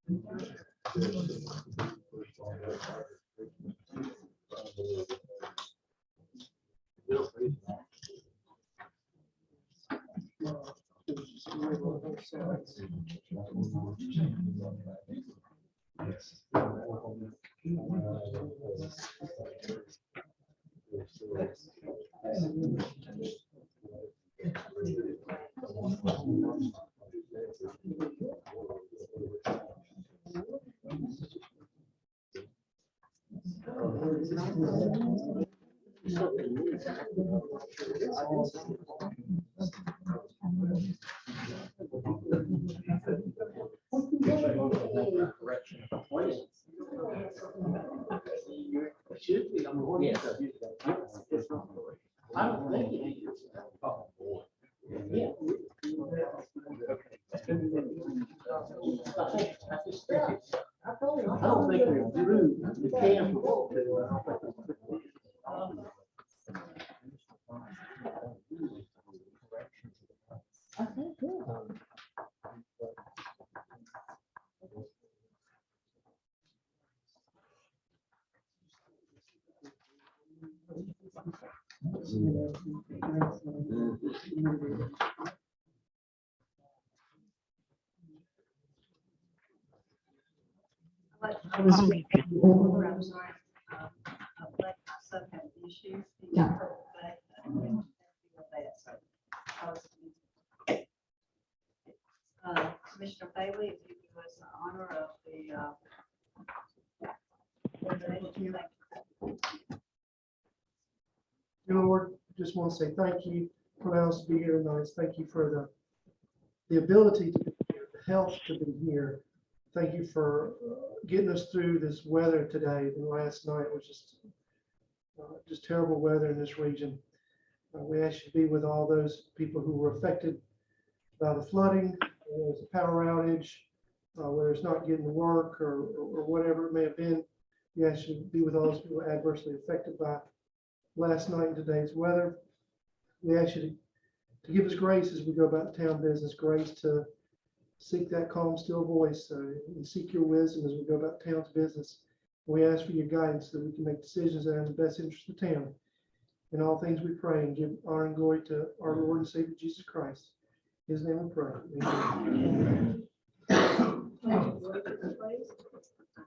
I don't think it is. Oh, boy. Yeah. I don't think we're through the camp. I'm sorry. Let myself have issues. Yeah. Commissioner Bailey, if you give us the honor of the Dear Lord, just want to say thank you for allowing us to be here tonight. Thank you for the ability to be here, the health to be here. Thank you for getting us through this weather today. And last night was just terrible weather in this region. We ask you to be with all those people who were affected by the flooding, whether it's a power outage, whether it's not getting to work or whatever it may have been. We ask you to be with all those people adversely affected by last night and today's weather. We ask you to give us grace as we go about the town business, grace to seek that calm, still voice, and seek your wisdom as we go about the town's business. We ask for your guidance so that we can make decisions that are in the best interest of the town. In all things we pray and give honor and glory to our Lord and Savior Jesus Christ. In his name we pray. Amen.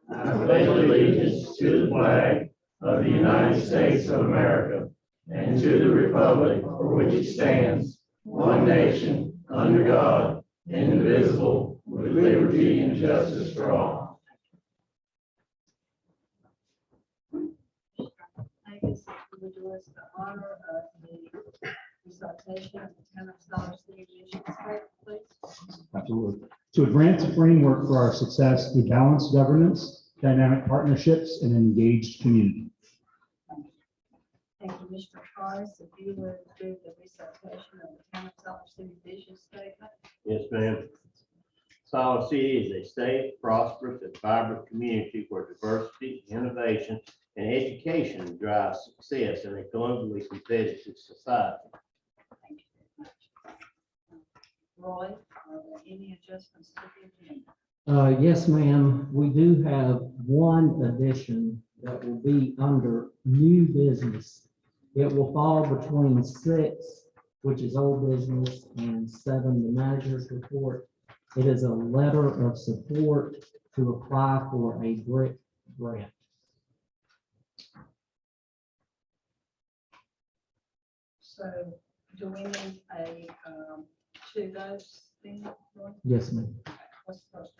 I pledge allegiance to the flag of the United States of America and to the republic for which it stands, one nation, under God, indivisible, with liberty and justice for all. HAIGES, would you us the honor of the recitation of the town of Siler City mission statement, please? Absolutely. To advance a framework for our success through balanced governance, dynamic partnerships, and an engaged community. Thank you, Mr. Price. If you would do the recitation of the town of Siler City vision statement. Yes, ma'am. Siler City is a safe, prosperous, and vibrant community where diversity, innovation, and education drive success in a globally competitive society. Thank you very much. Roy, are there any adjustments to the agenda? Yes, ma'am. We do have one addition that will be under new business. It will fall between 6, which is old business, and 7, the manager's report. It is a letter of support to apply for a BRIC grant. So do we need a, two votes thing? Roy? Yes, ma'am. What's the first?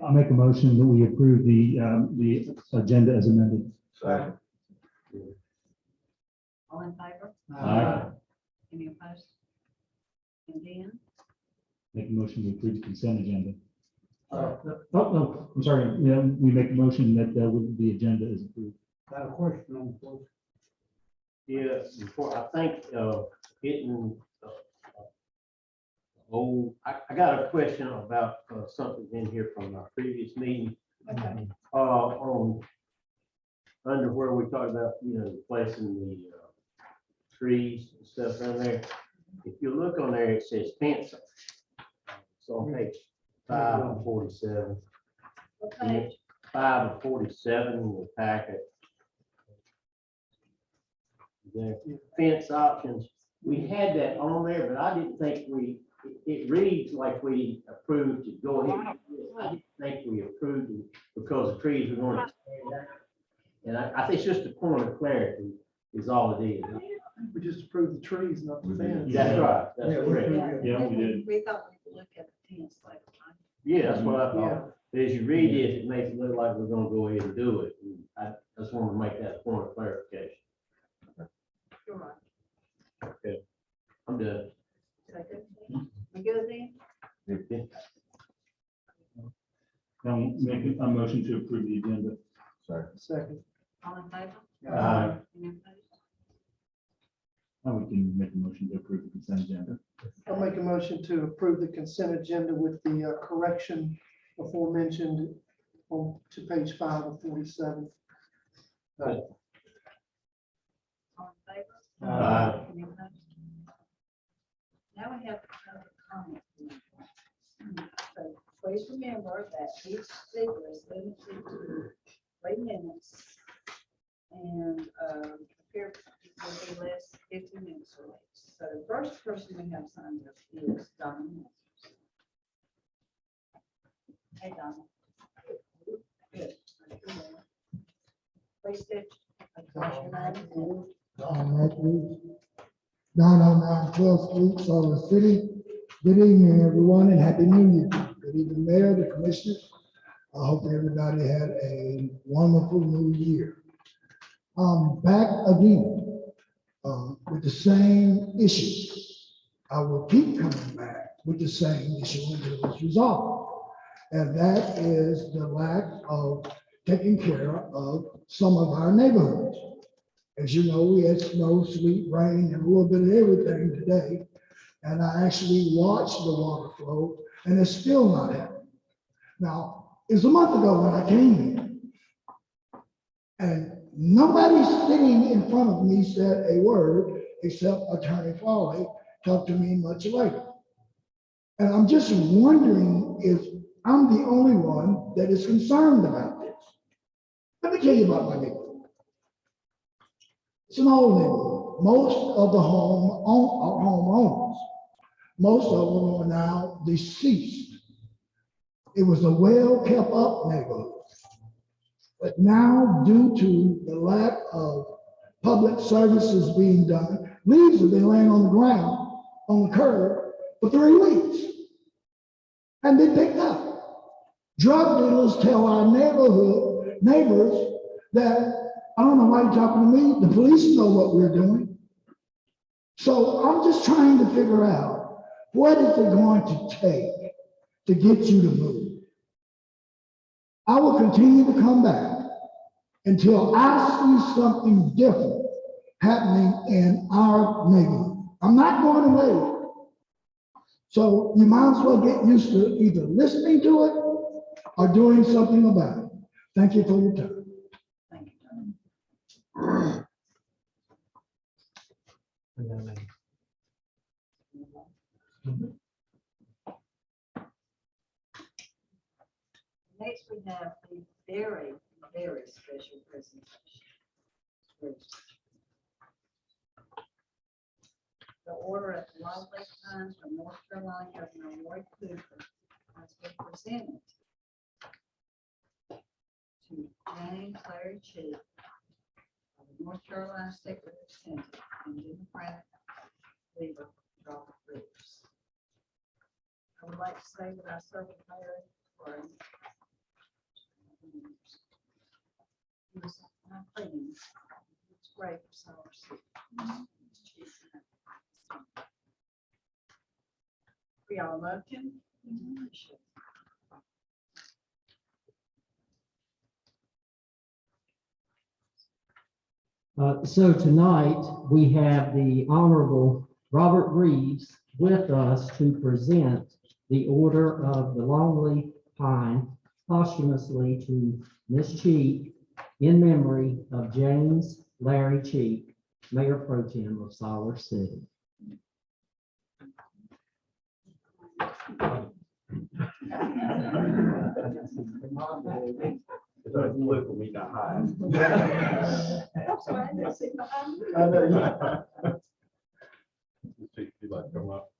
I'll make a motion that we approve the agenda as amended. All in favor? Aye. Any opposed? And then, Make a motion to approve the consent agenda. No, I'm sorry. Yeah, we make a motion that the agenda is approved. Got a question on the floor. Yeah, before, I think, getting, I got a question about something in here from our previous meeting. okay, On, under where we talked about, replacing the trees and stuff down there. If you look on there, it says fencing. It's on page 5 of 47. What page? 5 of 47 in the packet. The fence options, we had that on there, but I didn't think it reads like we approved to go ahead. I didn't think we approved it because the trees were going to stand out. And I think it's just a point of clarity is all it is. We just approved the trees, not the fence. That's right, that's Yeah, correct. Yeah, we did. We thought we could look at the fence later. Yeah, that's what I thought. But as you read this, it makes it look like we're gonna go ahead and do it. And I just wanted to make that a point of clarification. You're right. I'm done. Second. We good then? I'll make a motion to approve the agenda. Second. All in favor? Aye. Any opposed? Now we can make a motion to approve the consent agenda. I'll make a motion to approve the consent agenda with the correction aforementioned on to page 5 of 47. All in favor? Aye. Any opposed? Now we have public comment. So please remember that each speaker is limited to 3 minutes. And here will be less 15 minutes or less. So the first person we have signed up is Donna. Hey, Donna. Good. Please state your name. Don Matthews, 909 12th Street, Siler City. Good evening, everyone, and Happy New Year. Good evening, Mayor, the Commissioners. I hope everybody had a wonderful new year. Back again with the same issue. I will keep coming back with the same issue until it's resolved. And that is the lack of taking care of some of our neighborhoods. As you know, we had snow, sleet, rain, and a little bit of everything today. And I actually watched the water flow, and it's still not happening. Now, it was a month ago when I came here, and nobody sitting in front of me said a word except Attorney Farley talked to me much later. And I'm just wondering if I'm the only one that is concerned about this. Let me tell you about my neighborhood. It's an old neighborhood. Most of the homeowners, most of them are now deceased. It was a well-kept up neighborhood. But now, due to the lack of public services being done, leaves have been laying on the ground, on the curb, for 3 weeks. And been picked up. Drug dealers tell our neighbors that, I don't know why you're talking to me, the police know what we're doing. So I'm just trying to figure out, what is it going to take to get you to move? I will continue to come back until I see something different happening in our neighborhood. I'm not going away. So you might as well get used to either listening to it or doing something about it. Thank you for your time. Thank you, Donna. Next, we have a very, very special presentation. The order at the Long Lake Times from North Carolina, Governor Roy Cooper has been presented to James Larry Chief of the North Carolina State Representative and Democratic leader, Robert Reeves. I would like to say that I served with Larry for he was my friend. It's great for Siler City. We all loved him. We appreciate him. So tonight, we have the Honorable Robert Reeves with us to present the Order of the Longleaf Pine posthumously to Ms. Cheek in memory of James Larry Cheek, Mayor Pro Tem of Siler City. It's a flip for me to hide. I'm sorry, I didn't see behind you. I know Chief, you like to come up?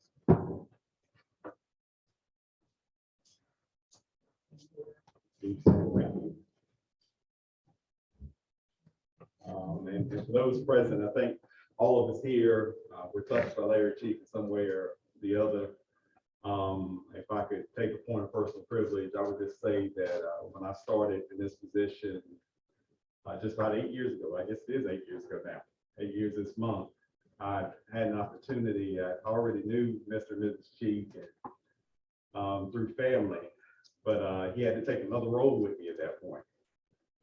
And for those present, I think all of us here, were touched by Larry Chief in some way or the other. If I could take a point of personal privilege, I would just say that when I started in this position just about 8 years ago, I guess it is 8 years ago now, 8 years this month, I had an opportunity. I already knew Mr. and Mrs. Chief through family, but he had to take another role with me at that point.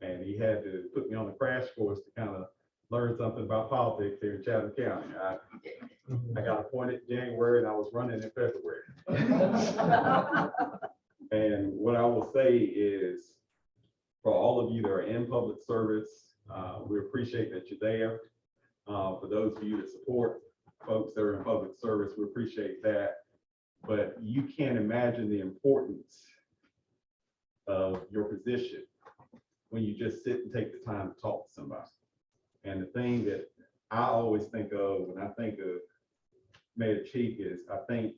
And he had to put me on the crash course to kind of learn something about politics here in Chatham County. I got appointed in January and I was running in February. And what I will say is, for all of you that are in public service, we appreciate that you're there. For those of you that support folks that are in public service, we appreciate that. But you can't imagine the importance of your position when you just sit and take the time to talk to somebody. And the thing that I always think of when I think of Mayor Cheek is I think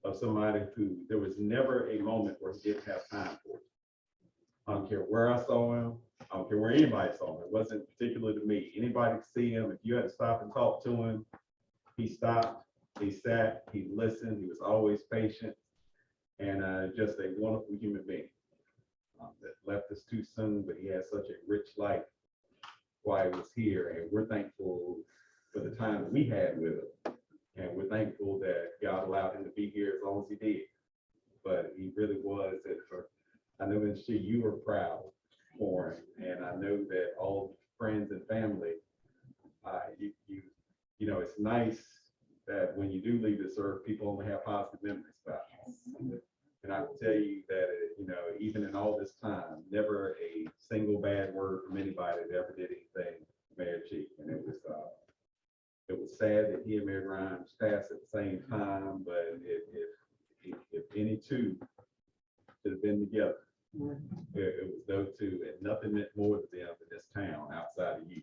of somebody who there was never a moment where he didn't have time for it. I don't care where I saw him. I don't care where anybody saw him. It wasn't particular to me. Anybody could see him. If you had to stop and talk to him, he stopped, he sat, he listened. He was always patient and just a wonderful human being that left us too soon, but he had such a rich life while he was here. And we're thankful for the time that we had with him. And we're thankful that God allowed him to be here as long as he did. But he really was, and I know that you were proud for him. And I know that all friends and family, you know, it's nice that when you do leave this earth, people only have positive memories about you. And I can tell you that, you know, even in all this time, never a single bad word from anybody that ever did anything to Mayor Chief. And it was sad that he and Mayor Grimes passed at the same time, but if any two should have been together, it was those two, and nothing meant more to them in this town outside of you.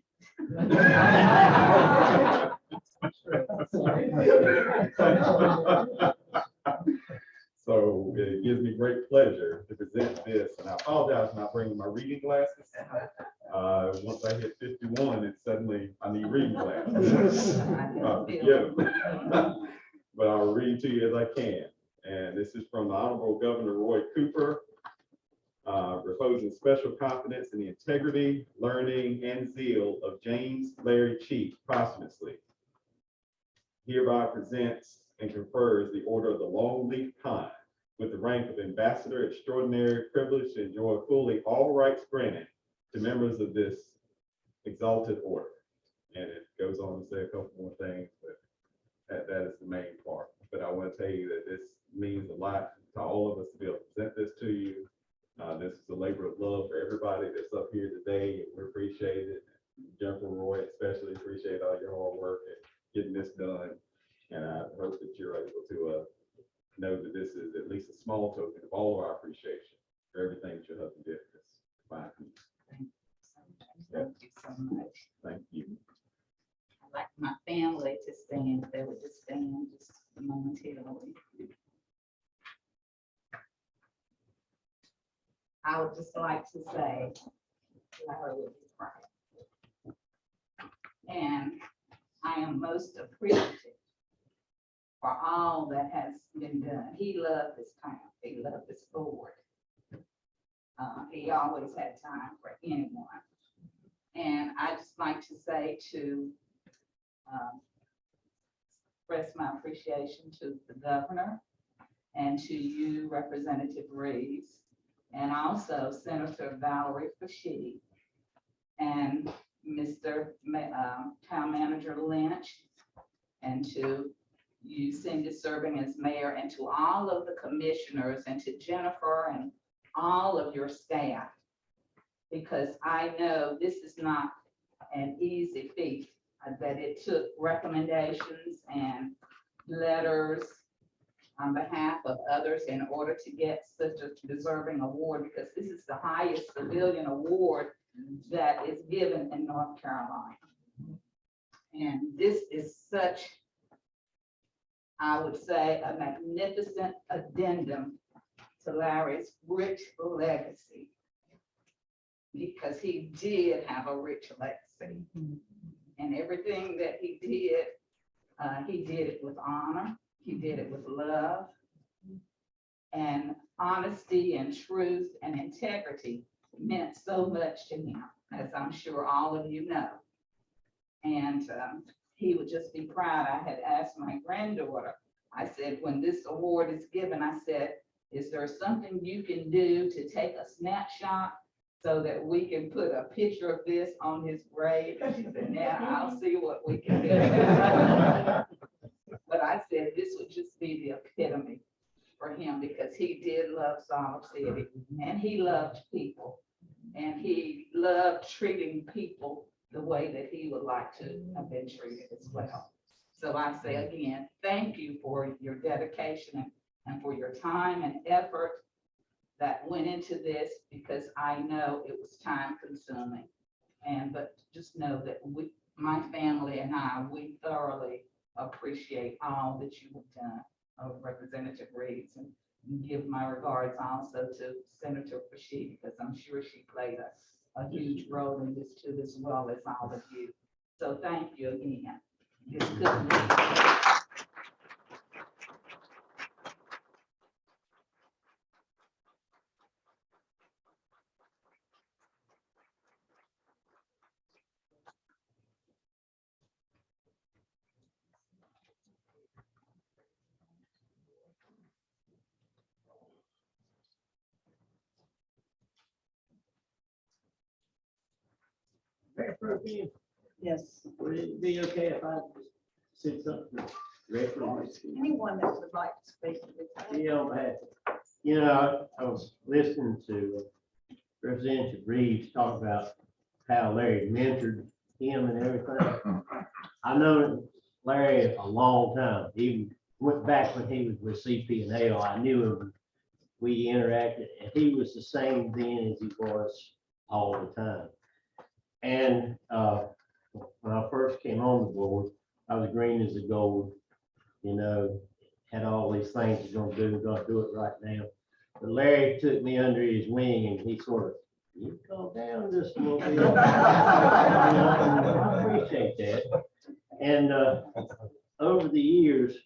So it gives me great pleasure to present this, and I apologize for not bringing my reading glasses. Once I hit 51, and suddenly I need reading glasses. But I'll read to you as I can. And this is from the Honorable Governor Roy Cooper, reposing special confidence in the integrity, learning, and zeal of James Larry Cheek posthumously. Hereby presents and confers the Order of the Longleaf Pine with the rank of Ambassador Extraordinary, privileged to enjoy fully all rights granted to members of this exalted order. And it goes on to say a couple more things, but that is the main part. But I want to tell you that this means a lot to all of us to be able to present this to you. This is a labor of love for everybody that's up here today, and we appreciate it. Jennifer Roy especially appreciate all your hard work and getting this done. And I hope that you're able to know that this is at least a small token of all of our appreciation for everything that your husband did for this fine people. Thank you so much. Thank you. I'd like my family to stand, if they would just stand just momentarily. I would just like to say, Larry will be proud. And I am most appreciative for all that has been done. He loved this town. He loved this board. He always had time for anyone. And I just like to say to express my appreciation to the governor and to you, Representative Reeves, and also Senator Valerie Fashidi and Mr. Town Manager Lynch, and to you, Cindy, serving as mayor, and to all of the commissioners, and to Jennifer and all of your staff, because I know this is not an easy feat, that it took recommendations and letters on behalf of others in order to get such a deserving award, because this is the highest civilian award that is given in North Carolina. And this is such, I would say, a magnificent addendum to Larry's rich legacy, because he did have a rich legacy. And everything that he did it with honor, he did it with love, and honesty and truth and integrity meant so much to him, as I'm sure all of you know. And he would just be proud. I had asked my granddaughter, I said, when this award is given, I said, is there something you can do to take a snapshot so that we can put a picture of this on his grave? She said, yeah, I'll see what we can do. But I said, this would just be the epitome for him, because he did love Siler City, and he loved people, and he loved treating people the way that he would like to have been treated as well. So I say again, thank you for your dedication and for your time and effort that went into this, because I know it was time consuming. But just know that my family and I, we thoroughly appreciate all that you have done, Representative Reeves, and give my regards also to Senator Rashid, because I'm sure she played a huge role in this too, as well as all of you. So thank you again. This couldn't be. Mayor Pro Tem, Yes, would it be okay if I said something? anyone that would like to speak to this. Yeah, on behalf. You know, I was listening to Representative Reeves talk about how Larry mentored him and everything. I've known Larry a long time. Even went back when he was with CP&L. I knew him. We interacted, and he was the same then as he was all the time. And when I first came on the board, I was green as a gold, you know, had all these things he's gonna do it right now. But Larry took me under his wing, and he sort of, you calm down just a little bit. You know, I appreciate that. And over the years,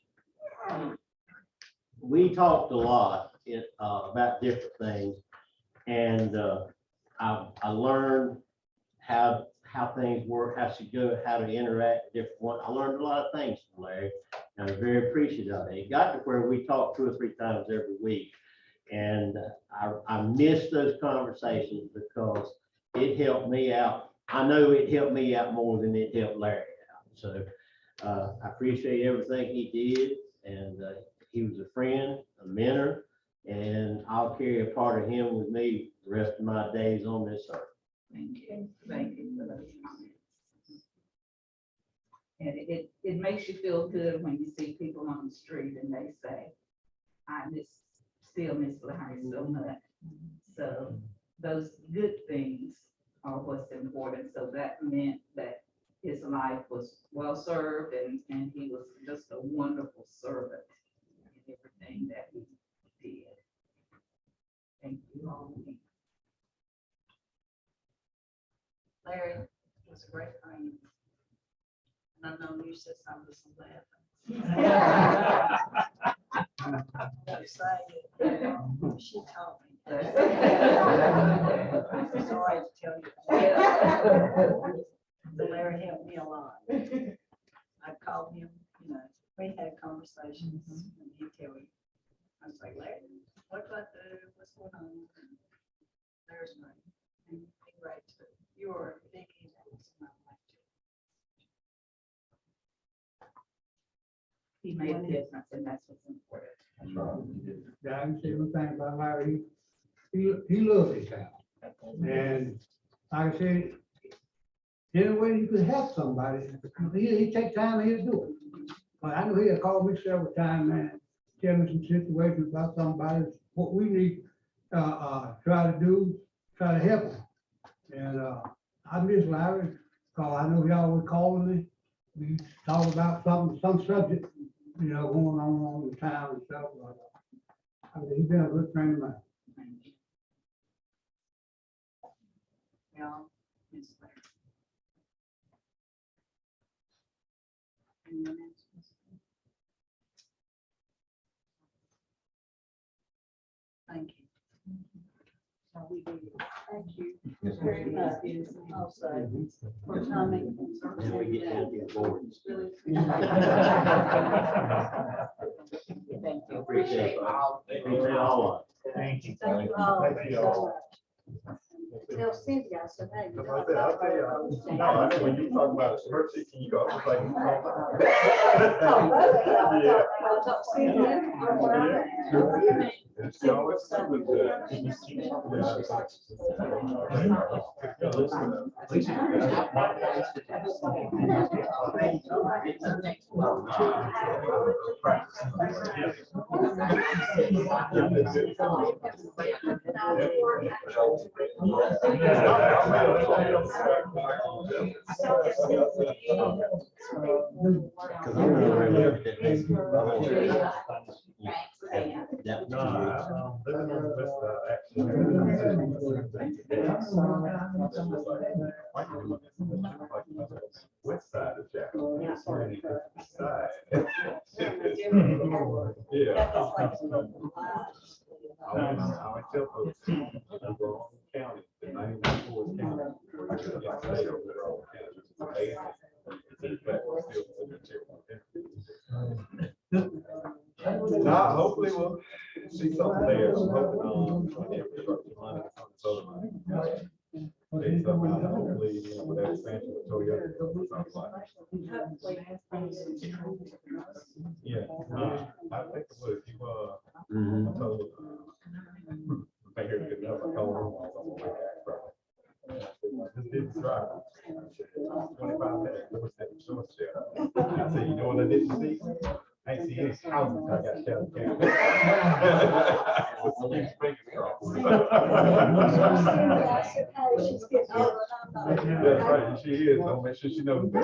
we talked a lot about different things, and I learned how things work, how to go, how to interact with different ones. I learned a lot of things from Larry, and I'm very appreciative of it. It got to where we talked 2 or 3 times every week, and I miss those conversations because it helped me out. I know it helped me out more than it helped Larry out. So I appreciate everything he did, and he was a friend, a mentor, and I'll carry a part of him with me the rest of my days on this earth. Thank you. Thank you for those comments. And it makes you feel good when you see people on the street and they say, I still miss Larry so much. So those good things are what's important. So that meant that his life was well served, and he was just a wonderful servant in everything that he did. Thank you all. Larry was a great friend. And I've known you since I was 11. She taught me. I'm sorry to tell you. But Larry helped me a lot. I'd call him, you know, we had conversations, and he'd tell me, I was like, Larry, what do I do? What's going on? There's my, and he's great too. You are a big influence in my life too. He made a difference, and that's what's important. Yeah, I can say one thing about Larry. He loves his town. And like I said, the only way you could help somebody, he take time, he'll do it. But I know he had called me several times, man, tell me some situations about somebody, what we need, try to do, try to help them. And, I miss Larry, cause I know he always calling me. We talk about some subject, going on in the town and stuff. I mean, he's been a good friend of mine. Yeah. Ms. Blair. Anyone else? Thank you. So we do. Thank you very much. Also, for coming. Really Thank you. Appreciate all. Thank you all. Thank you. Thank you all so much. Tell Cynthia, I said, hey. I'll tell you, no, I know when you talk about emergency, can you go, I was like. I'll talk Cynthia. She always said West side of Jackson. Yeah. I would tell folks, I'm wrong county, the 99 county. I could have stayed over there all county. Nah, hopefully we'll see something there. I'm hoping on the infrastructure money, on the solar money. They somehow, hopefully, with that expansion of Toyota. Yeah, I think it would. If you, I told, I hear good enough. I told him I was on my way back from. This didn't drive. 25 minutes. I said, you know what I didn't see? I ain't see any houses. I got shut down. That's right. She is. I'll make sure she knows. You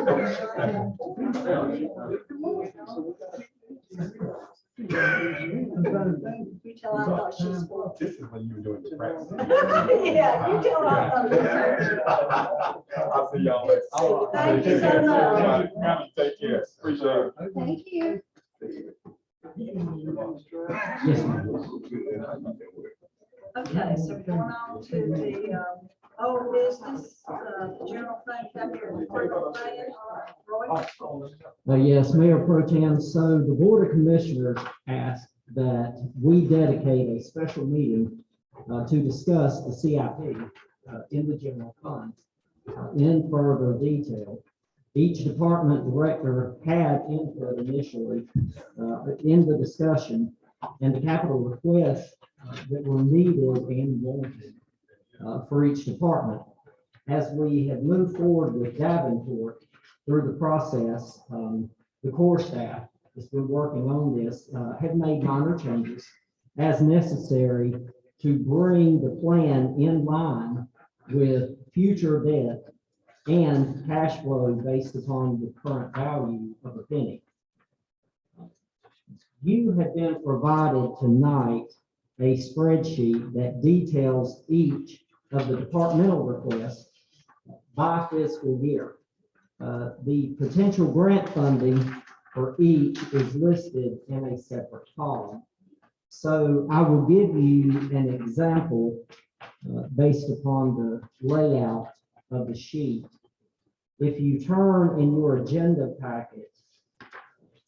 tell her I thought she was born. This is when you were doing the practice. Yeah, you tell her I thought she was born. I'll see y'all later. Thank you so much. Take care. Appreciate it. Thank you. Yes, ma'am. Okay, so going on to the old business, general fund capital improvement plan. Roy? Yes, Mayor Pro Tem, so the Board of Commissioners asked that we dedicate a special meeting to discuss the CIP in the general fund in further detail. Each department director had input initially in the discussion, and the capital requests that were needed and wanted for each department. As we have moved forward with Davenport through the process, the core staff that's been working on this have made minor changes as necessary to bring the plan in line with future debt and cash flow based upon the current value of a penny. You have been provided tonight a spreadsheet that details each of the departmental requests by fiscal year. The potential grant funding for each is listed in a separate column. So I will give you an example based upon the layout of the sheet. If you turn in your agenda packet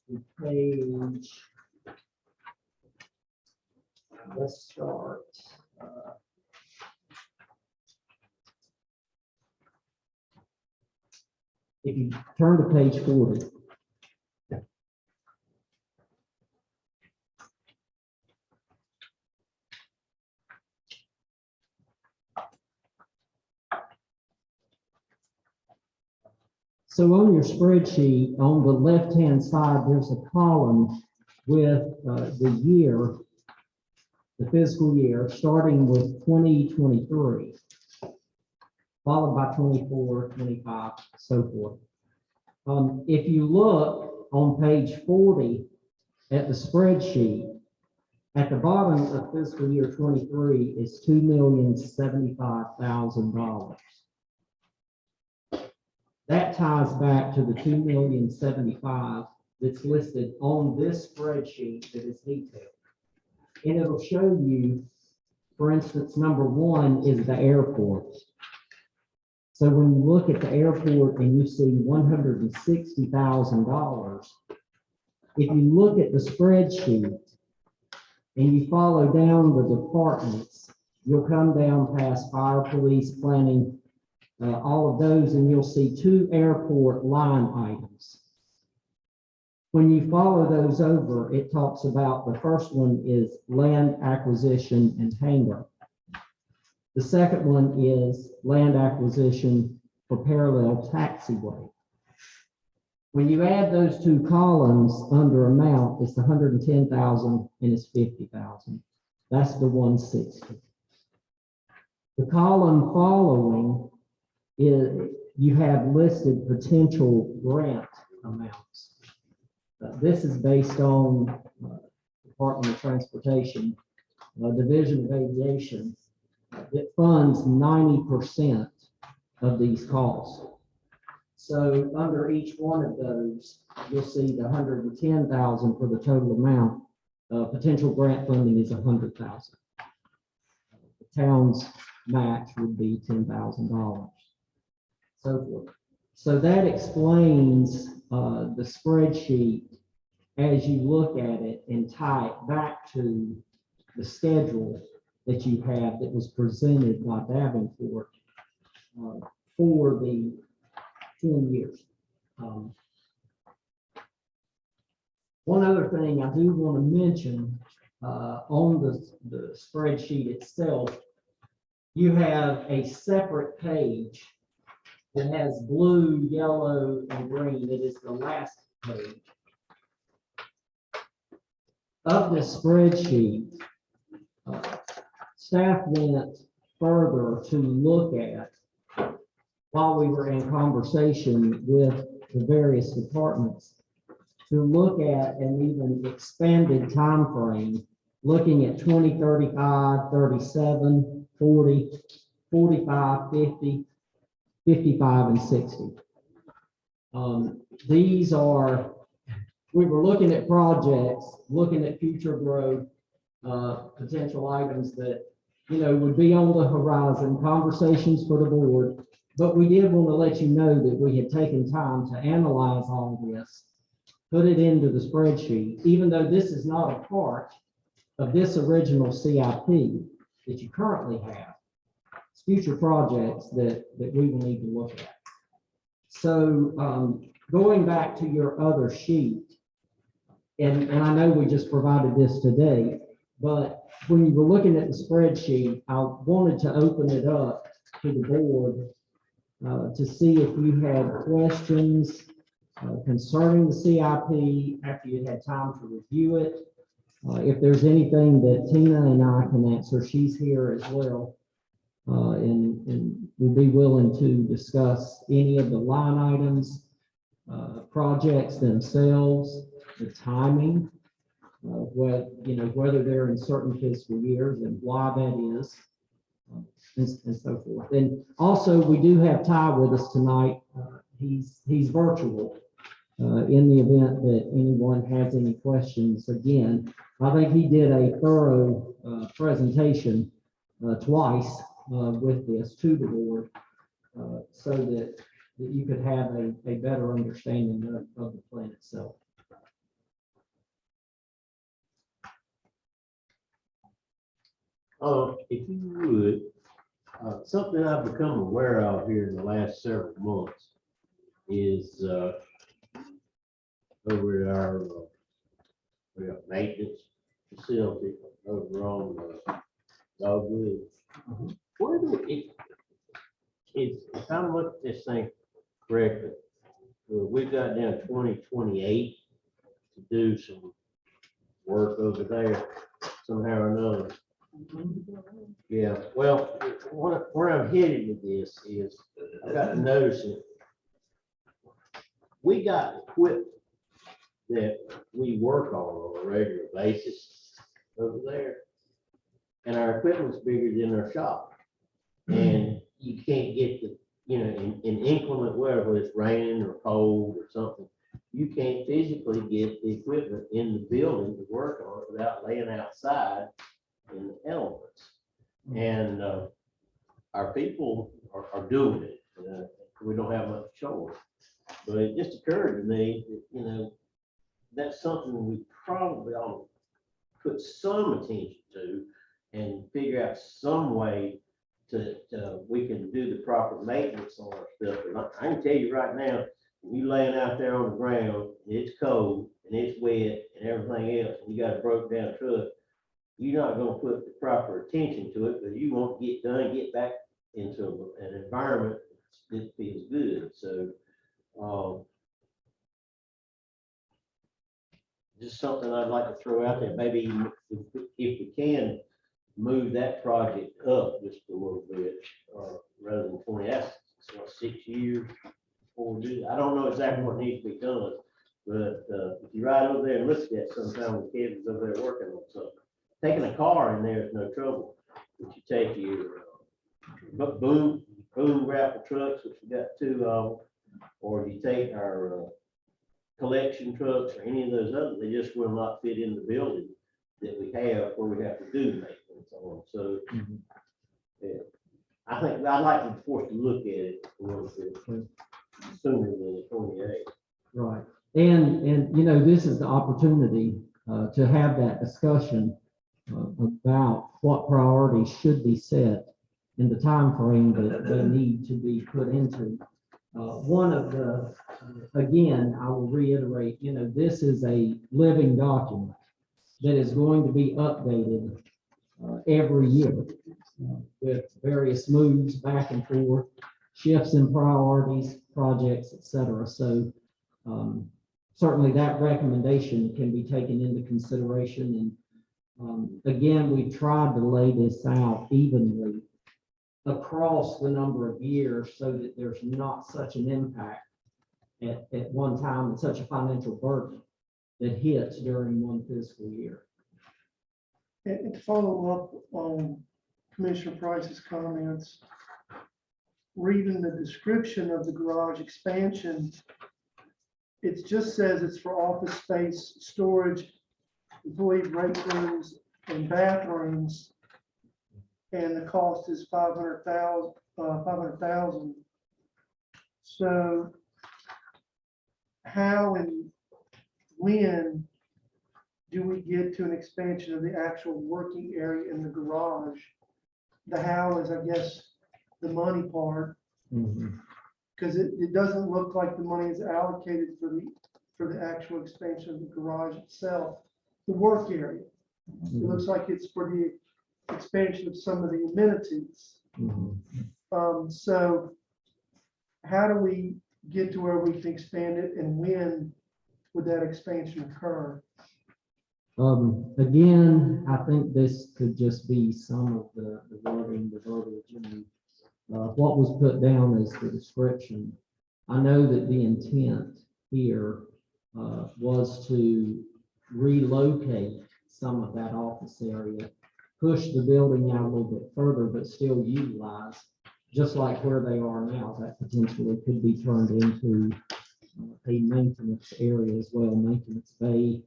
to page, let's start. If you turn to page 40. So on your spreadsheet, on the left-hand side, there's a column with the fiscal year, starting with 2023, followed by 24, 25, so forth. If you look on page 40 at the spreadsheet, at the bottom of fiscal year 23 is $2,075,000. That ties back to the $2,075,000 that's listed on this spreadsheet that is detailed. And it'll show you, for instance, number one is the airport. So when you look at the airport and you see $160,000, if you look at the spreadsheet and you follow down the departments, you'll come down past fire, police, planning, all of those, and you'll see two airport line items. When you follow those over, it talks about, the first one is land acquisition and hangar. The second one is land acquisition for parallel taxiway. When you add those two columns under amount, it's 110,000 and it's 50,000. That's the 160. The column following is, you have listed potential grant amounts. This is based on Department of Transportation, Division of Aviation. It funds 90% of these costs. So under each one of those, you'll see the 110,000 for the total amount. Potential grant funding is 100,000. The town's match would be $10,000. So forth. So that explains the spreadsheet as you look at it and tie it back to the schedule that you have that was presented by Davenport for the 10 years. One other thing I do want to mention on the spreadsheet itself, you have a separate page that has blue, yellow, and green. It is the last page of this spreadsheet. Staff went further to look at, while we were in conversation with the various departments, to look at an even expanded time frame, looking at 20, 35, 37, 40, 45, 50, 55, and 60. These are, we were looking at projects, looking at future growth, potential items that, would be on the horizon, conversations for the board. But we did want to let you know that we had taken time to analyze all this, put it into the spreadsheet, even though this is not a part of this original CIP that you currently have. It's future projects that we will need to look at. So going back to your other sheet, and I know we just provided this today, but when you were looking at the spreadsheet, I wanted to open it up to the board to see if you had questions concerning the CIP after you had time to review it. If there's anything that Tina and I can answer, she's here as well. And we'll be willing to discuss any of the line items, projects themselves, the timing, whether they're in certain fiscal years and why that is, and so forth. And also, we do have Ty with us tonight. He's virtual. In the event that anyone has any questions, again, I think he did a thorough presentation twice with this to the board, so that you could have a better understanding of the plan itself. If you would, something I've become aware of here in the last several months is over at our maintenance facility over on Dogwood. Where do if I'm looking at this thing correctly, we've got down 2028 to do some work over there somehow or another. Yeah, well, where I'm headed with this is, I got to notice it. We got equipment that we work on a regular basis over there. And our equipment's bigger than our shop. And you can't get the, in inclement weather, whether it's raining or cold or something, you can't physically get the equipment in the building to work on it without laying outside in the elements. And our people are doing it. We don't have much choice. But it just occurred to me that, that's something we probably ought to put some attention to and figure out some way to we can do the proper maintenance on our stuff. And I can tell you right now, when you laying out there on the ground, and it's cold and it's wet and everything else, and you got a broke down truck, you're not gonna put the proper attention to it, but you won't get done, get back into an environment that feels good. So just something I'd like to throw out there. Maybe if we can move that project up just a little bit, rather than 20, that's 6 years before we do that. I don't know exactly what needs to be done, but if you ride over there and look at that sometime when Kevin's over there working on something, taking a car in there is no trouble. If you take your boom grapple trucks, which we got 2 of them, or if you take our collection trucks or any of those others, they just will not fit in the building that we have where we have to do maintenance on. So yeah, I think I'd like to be forced to look at it a little bit sooner than the 28th. Right. And this is the opportunity to have that discussion about what priorities should be set in the time frame that they need to be put into. One of the, again, I will reiterate, this is a living document that is going to be updated every year with various moves back and forth, shifts in priorities, projects, et cetera. So certainly that recommendation can be taken into consideration. And again, we've tried to lay this out evenly across the number of years so that there's not such an impact at one time and such a financial burden that hits during one fiscal year. And to follow up on Commissioner Price's comments, reading the description of the garage expansion, it just says it's for office space, storage, employee break rooms, and bathrooms. And the cost is $500,000. So how and when do we get to an expansion of the actual working area in the garage? The how is, I guess, the money part, because it doesn't look like the money is allocated for the actual expansion of the garage itself, the work area. It looks like it's for the expansion of some of the amenities. So how do we get to where we can expand it, and when would that expansion occur? Again, I think this could just be some of the wording, the verbiage, and what was put down as the description. I know that the intent here was to relocate some of that office area, push the building out a little bit further, but still utilize, just like where they are now, that potentially could be turned into a maintenance area as well, maintenance bay,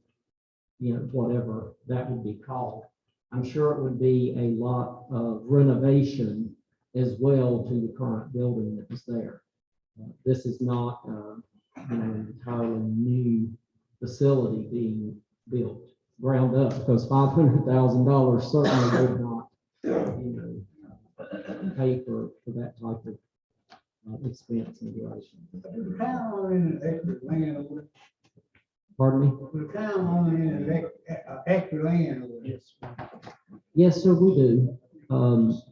whatever that would be called. I'm sure it would be a lot of renovation as well to the current building that was there. This is not an entirely new facility being built ground up, because $500,000 certainly would not pay for that type of expense and duration. The town owning extra land over there. Pardon me? The town owning extra land over there. Yes, sir, we do.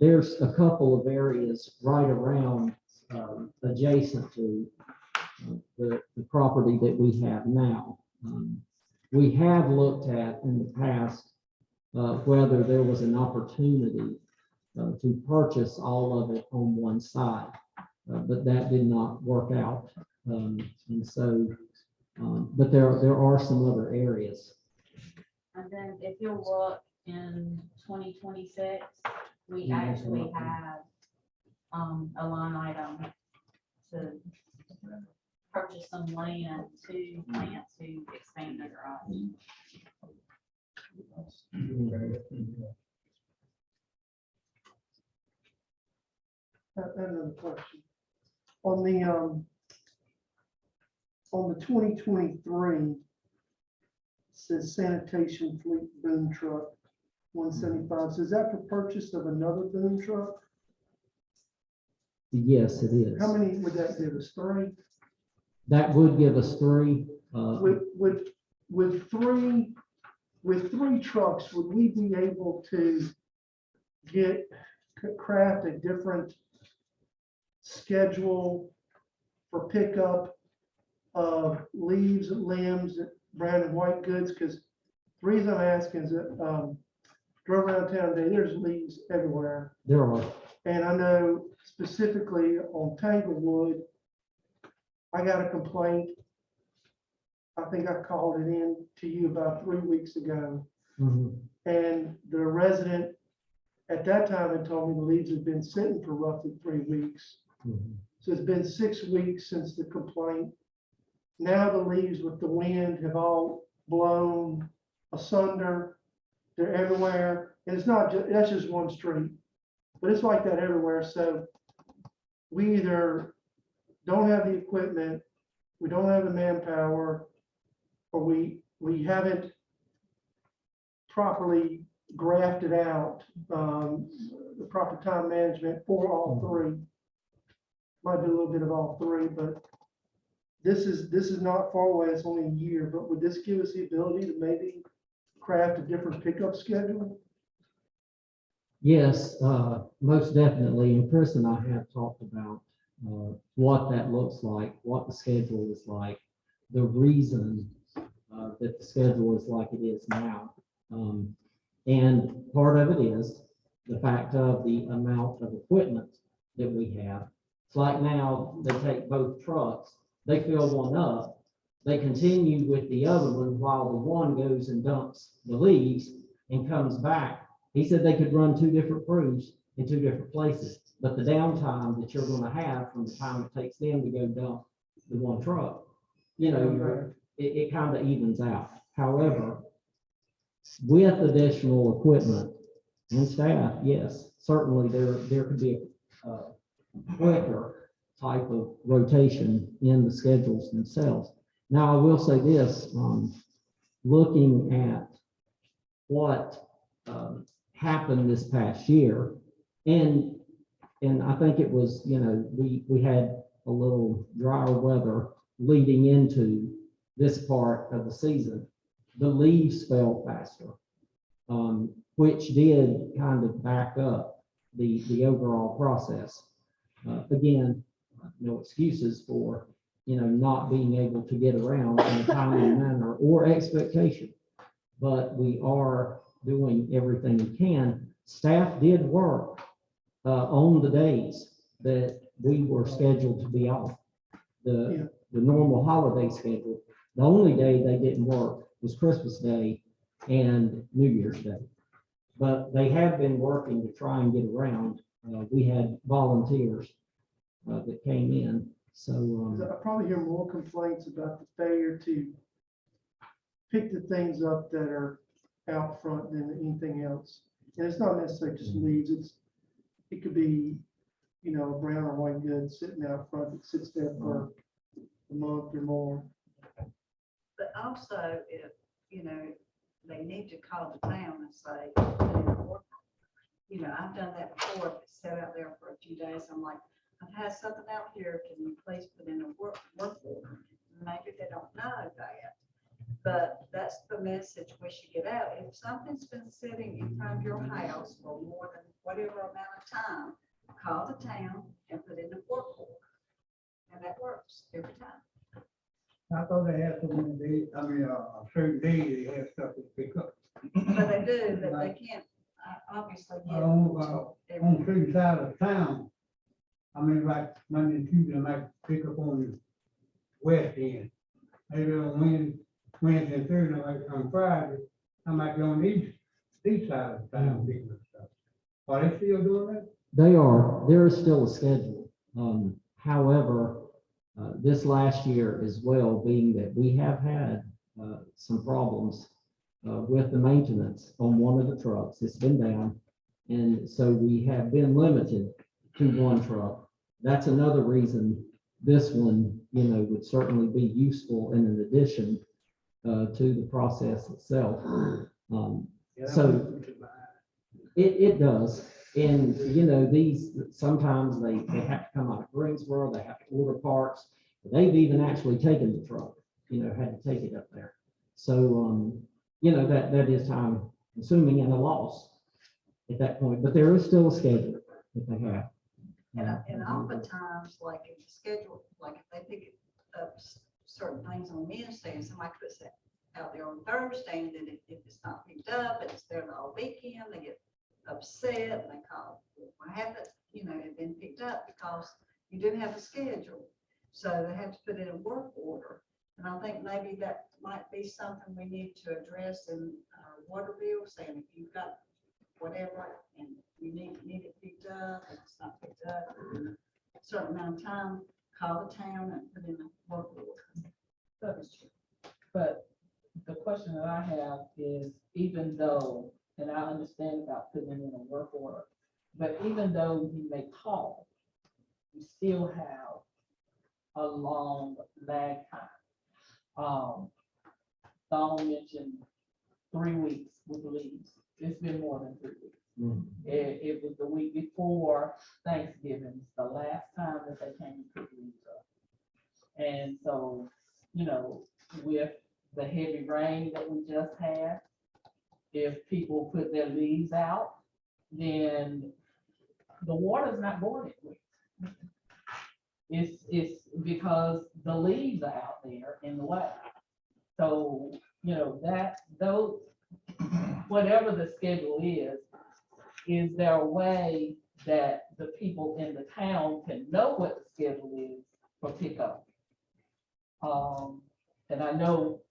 There's a couple of areas right around adjacent to the property that we have now. We have looked at in the past whether there was an opportunity to purchase all of it on one side, but that did not work out. And so, but there are some other areas. And then if you look in 2026, we actually have a line item to purchase some land to plant to expand the garage. Another question. On the 2023, says sanitation fleet boom truck, 175. So is that for purchase of another boom truck? Yes, it is. How many would that give us? 3? That would give us 3. With three trucks, would we be able to craft a different schedule for pickup of leaves, limbs, brown and white goods? Because the reason I'm asking is that drove around town today, there's leaves everywhere. There are. And I know specifically on Tanglewood, I got a complaint. I think I called it in to you about 3 weeks ago. Mhm. And the resident at that time had told me the leaves had been sitting for roughly 3 weeks. Mhm. So it's been 6 weeks since the complaint. Now the leaves with the wind have all blown asunder. They're everywhere. And it's not just, that's just one street, but it's like that everywhere. So we either don't have the equipment, we don't have the manpower, or we haven't properly grafted out the proper time management for all 3. Might be a little bit of all 3, but this is not far away. It's only a year, but would this give us the ability to maybe craft a different pickup schedule? Yes, most definitely. And Chris and I have talked about what that looks like, what the schedule is like, the reason that the schedule is like it is now. And part of it is the fact of the amount of equipment that we have. It's like now they take both trucks, they fill one up, they continue with the other one while the one goes and dumps the leaves and comes back. He said they could run 2 different crews in 2 different places, but the downtime that you're gonna have from the time it takes them to go dump the one truck, it kind of evens out. However, with additional equipment and staff, yes, certainly there could be a quicker type of rotation in the schedules themselves. Now, I will say this, looking at what happened this past year, and I think it was, we had a little drier weather leading into this part of the season. The leaves fell faster, which did kind of back up the overall process. Again, no excuses for, not being able to get around in a timely manner or expectation, but we are doing everything we can. Staff did work on the days that we were scheduled to be off, the normal holiday schedule. The only day they didn't work was Christmas Day and New Year's Day. But they have been working to try and get around. We had volunteers that came in, so. I probably hear more complaints about the failure to pick the things up that are out front than anything else. And it's not necessarily just leaves, it could be, a brown or white good sitting out front that sits there for a month or more. But also, if, they need to call the town and say, put in a work. I've done that before, if it's set out there for a few days, I'm like, I've had something out here, can you please put in a work order? Maybe they don't know that, but that's the message we should get out. If something's been sitting in front of your house for more than whatever amount of time, call the town and put in a work order. And that works every time. I thought they had so many days, a certain day they had stuff to pick up. But they do, but they can't, obviously get. On certain side of town, like Monday and Tuesday, I might pick up on the west end. Maybe on Wednesday and Thursday, like on Friday, I might be on the east side of town picking up stuff. Are they still doing that? There is still a schedule. However, this last year as well, being that we have had some problems with the maintenance on one of the trucks. It's been down. And so we have been limited to one truck. That's another reason this one, would certainly be useful in an addition to the process itself. So it does. And, these, sometimes they have to come out of Greensboro, they have to order parts. They've even actually taken the truck, had to take it up there. So, that is time consuming and a loss at that point, but there is still a schedule that they have. And oftentimes, like if the schedule, like if they pick up certain things on Wednesday and somebody puts that out there on Thursday, and then if it's not picked up, and it's there the whole weekend, they get upset and they call, why haven't, it been picked up, because you didn't have a schedule. So they have to put in a work order. And I think maybe that might be something we need to address in our water bill, saying if you've got whatever and you need it picked up, and it's not picked up in a certain amount of time, call the town and put in a work order. That is true. But the question that I have is, even though, and I understand about putting in a work order, but even though you may call, you still have a long lag time. Donald mentioned 3 weeks with leaves. It's been more than 3 weeks. It was the week before Thanksgiving, the last time that they came to pick leaves up. And so, with the heavy rain that we just had, if people put their leaves out, then the water's not going anywhere. It's because the leaves are out there in the way. So, those, whatever the schedule is there a way that the people in the town can know what the schedule is for pickup? And I know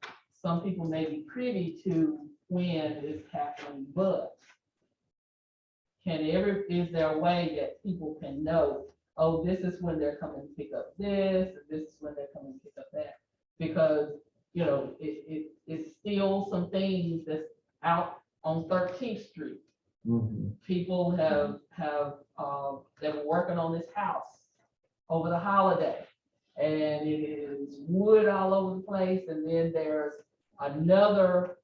some people may be privy to when it's happening, but is there a way that people can know, oh, this is when they're coming to pick up this, and this is when they're coming to pick up that? Because, it's still some things that's out on 13th Street. People they were working on this house over the holiday, and it is wood all over the place, and then there's another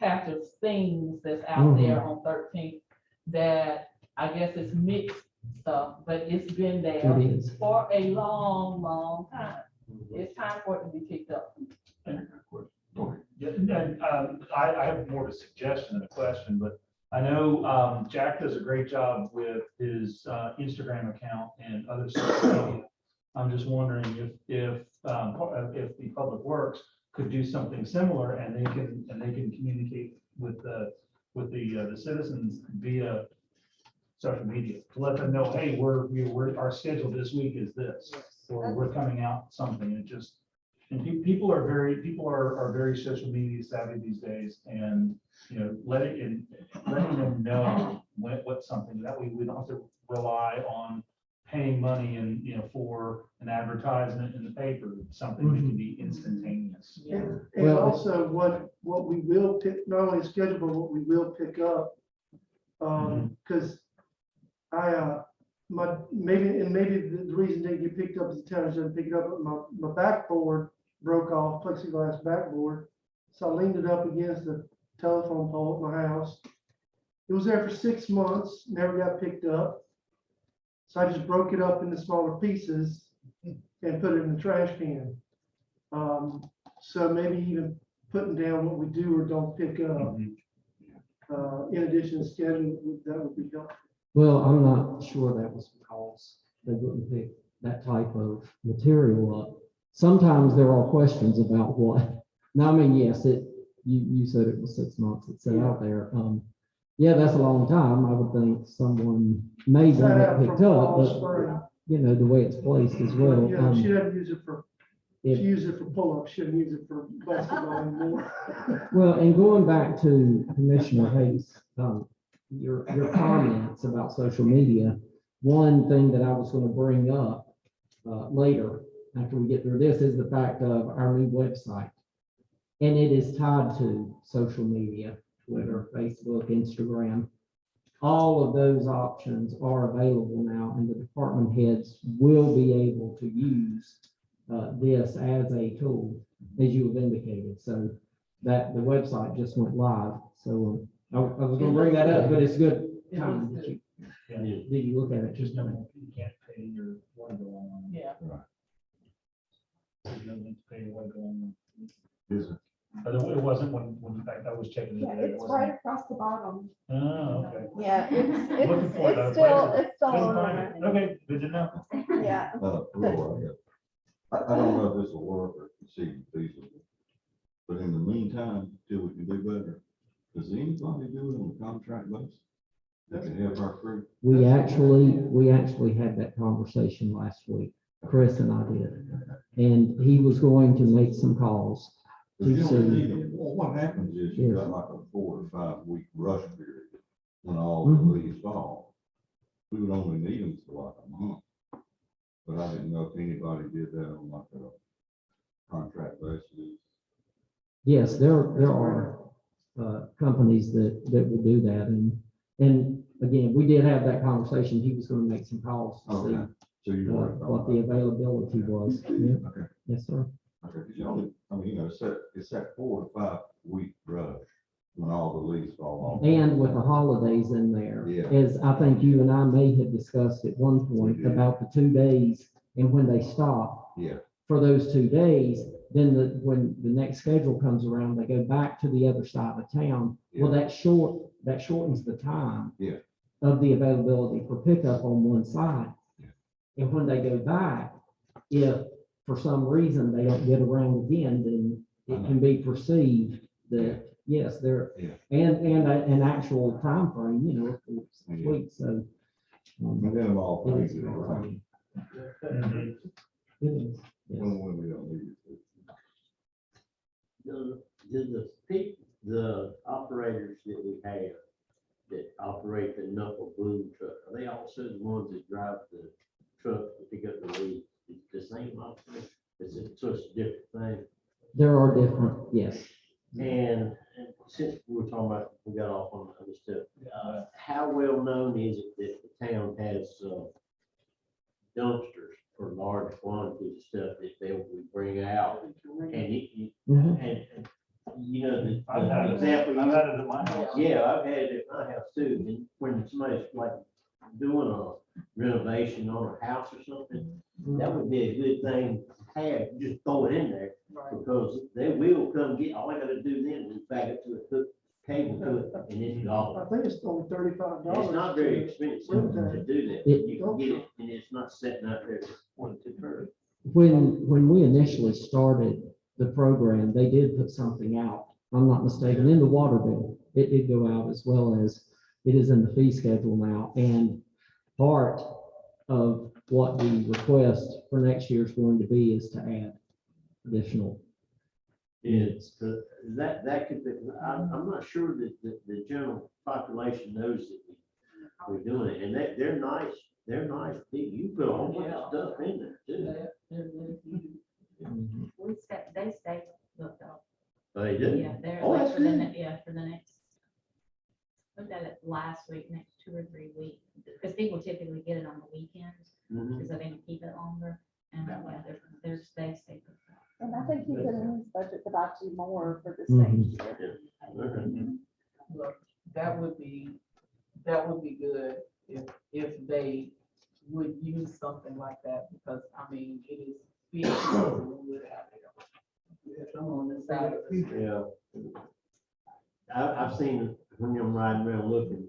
patch of things that's out there on 13th that I guess it's mixed stuff, but it's been there for a long, long time. It's time for it to be picked up. Yeah, and I have more of a suggestion than a question, but I know Jack does a great job with his Instagram account and other social media. I'm just wondering if the Public Works could do something similar, and they can communicate with the citizens via social media to let them know, hey, our schedule this week is this, or we're coming out something. And people are very social media savvy these days, and letting them know what's something that we don't have to rely on paying money and for an advertisement in the paper, something that can be instantaneous. And also what we will pick, not only schedule, but what we will pick up. Because maybe the reason they get picked up is the town doesn't pick it up, but my backboard broke off, plexiglass backboard. So I leaned it up against the telephone pole at my house. It was there for 6 months, never got picked up. So I just broke it up into smaller pieces and put it in the trash can. So maybe even putting down what we do or don't pick up, in addition to schedule, that would be helpful. Well, I'm not sure that was because they wouldn't pick that type of material up. Sometimes there are questions about what, now, I mean, yes, you said it was 6 months, it's set out there. Yeah, that's a long time. I would think someone may want it picked up, but, you know, the way it's placed as well. Yeah, she doesn't use it for, she if- uses it for pull-ups, she doesn't use it for basketball anymore. Well, and going back to Commissioner Hayes, your comments about social media, one thing that I was gonna bring up, later, after we get through this, is the fact of our new website. And it is tied to social media, Twitter, Facebook, Instagram. All of those options are available now, and the department heads will be able to use this as a tool, as you have indicated. So that the website just went live. So I was gonna bring that up, but it's good. Time that you, Yeah. did you look at it? Just no, you can't pay your water bill online. Yeah. There's no link to pay your water bill online. Is it? But it wasn't when in fact I was checking. Yeah, it today, it it's wasn't. right across the bottom. Oh, okay. Yeah, Looking for it, it's though. still, Where's it? it's still Couldn't on find it. there. Okay, good to know. Yeah. Laura, I don't know if this will work or see feasible. But in the meantime, till we can do better, does anybody do it on a contract basis? That can help our crew? We actually had that conversation last week. Chris and I did. And he was going to make some calls. Because you to don't see. need them. Well, what happens is you Yes. got like a 4 to 5 week rush period when all the Mhm. leaves fall. We would only need them for like a month. But I didn't know if anybody did that on like a contract basis. Yes, there are companies that will do that. And again, we did have that conversation. He was going to make some calls to see Okay, so you worry about what the availability was. Yeah. Okay. Yes, sir. Okay, because you only, I mean, it's that 4 to 5 week rush when all the leaves fall off. And with the holidays in there, Yeah. as I think you and I may have discussed at one point We did. about the 2 days and when they stop. Yeah. For those 2 days, then when the next schedule comes around, they go back to the other side of town. Well, that shortens the time. Yeah. Of the availability for pickup on one side. Yeah. And when they go back, if for some reason they don't get around again, then it can be perceived that, yes, there, Yeah. and an actual time frame, you know, for 6 Yeah. weeks, so. And then of all It things, is it's very right. funny. Mhm. It is, yes. When we don't need it. The operators that we have that operate the knuckle boom truck, are they also the ones that drive the truck to pick up the lead? The same operator? So it's a different thing? There are different, yes. And since we're talking about, we got off on other stuff, how well known is it that the town has dumpsters for large quantities of stuff that they would bring out? And Mhm. and you know, I've had the it, example. I've had it at my house. Yeah, I've had it at my house too, and when somebody's like doing a renovation on a house or something, that would be a good thing to have, just throw it in there, because they will come get, all I gotta do then is back up to a hook cable to it, and it's I gone. think it's only $35. And it's not very expensive to do that, you can get it, and it's not sitting out there for it to turn. When we initially started the program, they did put something out, if I'm not mistaken, in the water bill. It did go out as well as it is in the fee schedule now. And part of what the request for next year is going to be is to add additional. It's, that could be, I'm not sure that the general population knows that we're doing it, and they're nice, you put a whole bunch of stuff in there too. Mhm. They stay booked up. They do. Yeah, they're Oh, like that's for the, good. for the next, looked at it last week, next 2 or 3 weeks, because people typically get it on the weekends, Mhm. because they can keep it longer, and yeah, they stay booked up. And I think he put in his budget to buy 2 more for this Mhm. next year. Okay. Look, that would be good if they would use something like that, because, I mean, it is big. On the side of the street. Yeah. I've seen when I'm riding around looking,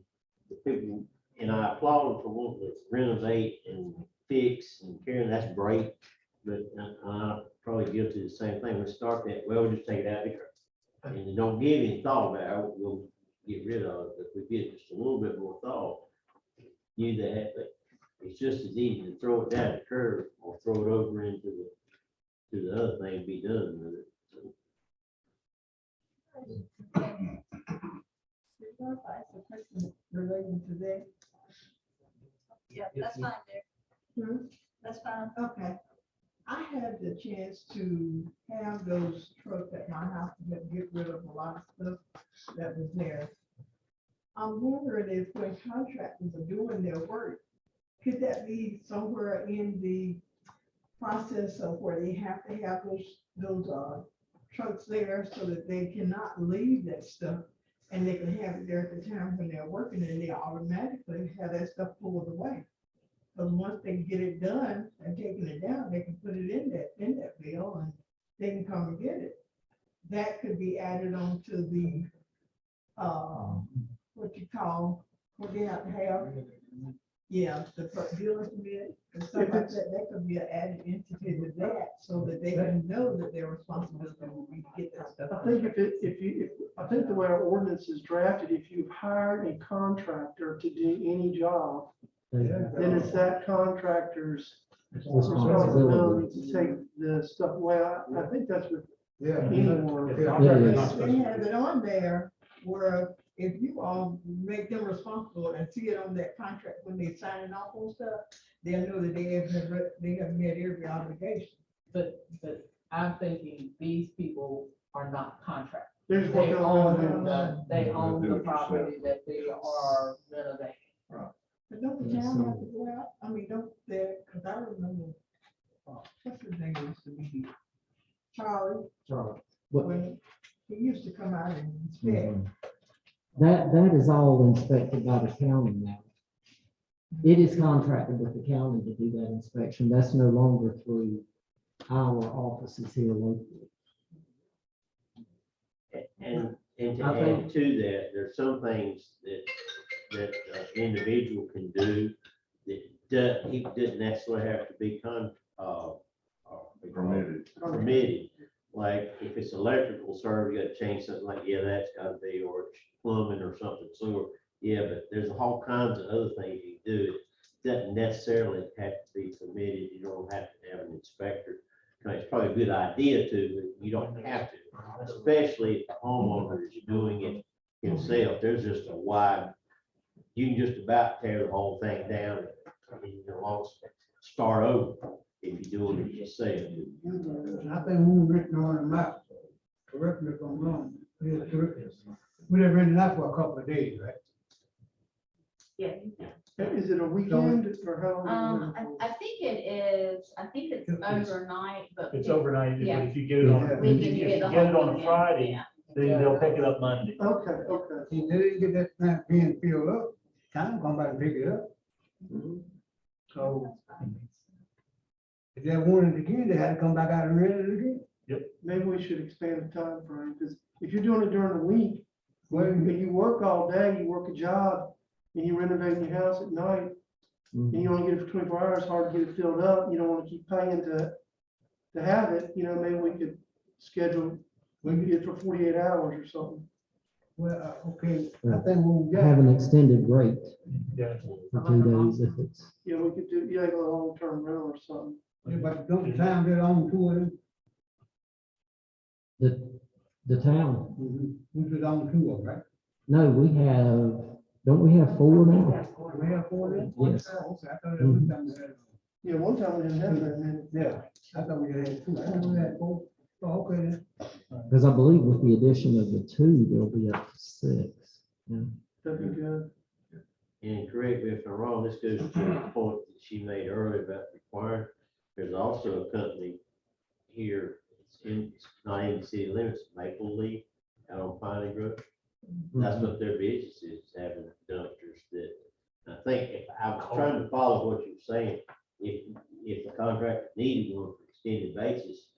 the people, and I applaud them for wanting to renovate and fix and Karen, that's great. But I'm probably guilty of the same thing. We start that, well, we'll just take it out of here. And don't give any thought about it, we'll get rid of it. If we get just a little bit more thought, knew that, but it's just as easy to throw it down the curve or throw it over into the other thing and be done with it. Relating to that. Yeah, that's fine there. That's fine. Okay. I had the chance to have those trucks at my house to get rid of a lot of stuff that was there. I'm wondering if when contractors are doing their work, could that be somewhere in the process of where they have to have those trucks there so that they cannot leave that stuff and they can have it there at the time when they're working and they automatically have that stuff pulled away. Because once they get it done and taking it down, they can put it in that bill and they can come and get it. That could be added on to the, what you call, what they have to have. Yeah, the dealer permit and stuff like that, that could be an added entity to that so that they can know that their responsibility will be to get that stuff. I think I think the way our ordinance is drafted, if you've hired a contractor to do any job, then it's that contractor's responsibility to take the stuff away. I think that's what. Yeah. Anyone. They have it on there where if you all make them responsible and see it on that contract when they signing off on stuff, they'll know that they have met every obligation. But I'm thinking these people are not contractors. They're just They working on own it. they own the property that they are renovating. But don't the town have to go out? I mean, don't they, because I remember, what's his name used to be? Charlie, when he used to come out and inspect. That is all inspected by the county now. It is contracted with the county to do that inspection. That's no longer through our offices here locally. And to add to that, there's some things that individual can do that he doesn't necessarily have to be permitted. Like if it's electrical service, you gotta change something like, yeah, that's gotta be, or it's plumbing or something, so, yeah, but there's all kinds of other things you can do. It doesn't necessarily have to be permitted, you don't have to have an inspector. It's probably a good idea to, but you don't have to, especially if the homeowner is doing it himself. There's just a wide, you can just about tear the whole thing down and you know, start over if you're doing it yourself. I think we written on the map, correct me if I'm wrong. We have written that for a couple of days, right? Yeah. Is it a weekend or how? I think it is, I think it's overnight, but. It's overnight, Yeah. but if you get it on, if We you can get get the it whole on a weekend, Friday, yeah. then they'll pick it up Monday. Okay. See, they didn't get that plant being filled up, time come by and pick it up. So if they wanted it again, they had to come back out and rent it again. Maybe we should expand the time frame, because if you're doing it during the week, Well, if you work all day, you work a job, and you renovate your house at night, and you only get it for 24 hours, hard to get it filled up, you don't want to keep paying to have it, maybe we could schedule, we could get it for 48 hours or something. Well, okay, I think we got. Have an extended rate Yeah. for 2 days if it's. Yeah, we could do, like a long-term rental or something. Yeah, but don't the time they're on two of them, The town, which was on two of them, right? no, don't we have 4 now? We have four of them? Yes. Okay, I thought that was down there. Yeah, one time we didn't have very many. Yeah, I thought we had two, I thought we had four. Oh, okay then. Because I believe with the addition of the 2, there'll be up to 6. Yeah. That'd be good. And correct me if I'm wrong, this goes to the point that she made earlier about requiring, there's also a company here, it's not in the city limits, Maple Leaf, out on Piney Brook. That's what their business is, having dumpsters that, I think, if I was trying to follow what you were saying, if the contractor needed one for extended basis,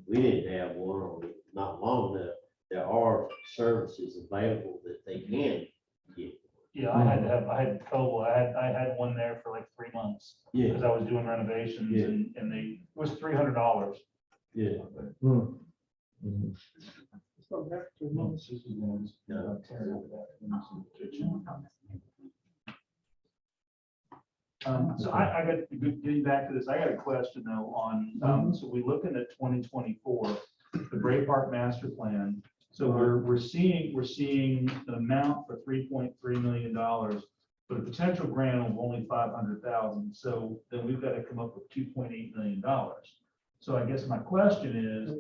we didn't have one, or not long enough, there are services available that they can get. Yeah, I had total, I had one there for like 3 months. Yeah. Because I was doing renovations Yeah. and it was $300. Yeah. Mm. Mhm. So that's 2 months. So I got, getting back to this, I got a question though on, so we looking at 2024, the Bray Park Master Plan. So we're seeing an amount for $3.3 million, but a potential grant of only 500,000. So then we've got to come up with $2.8 million. So I guess my question is,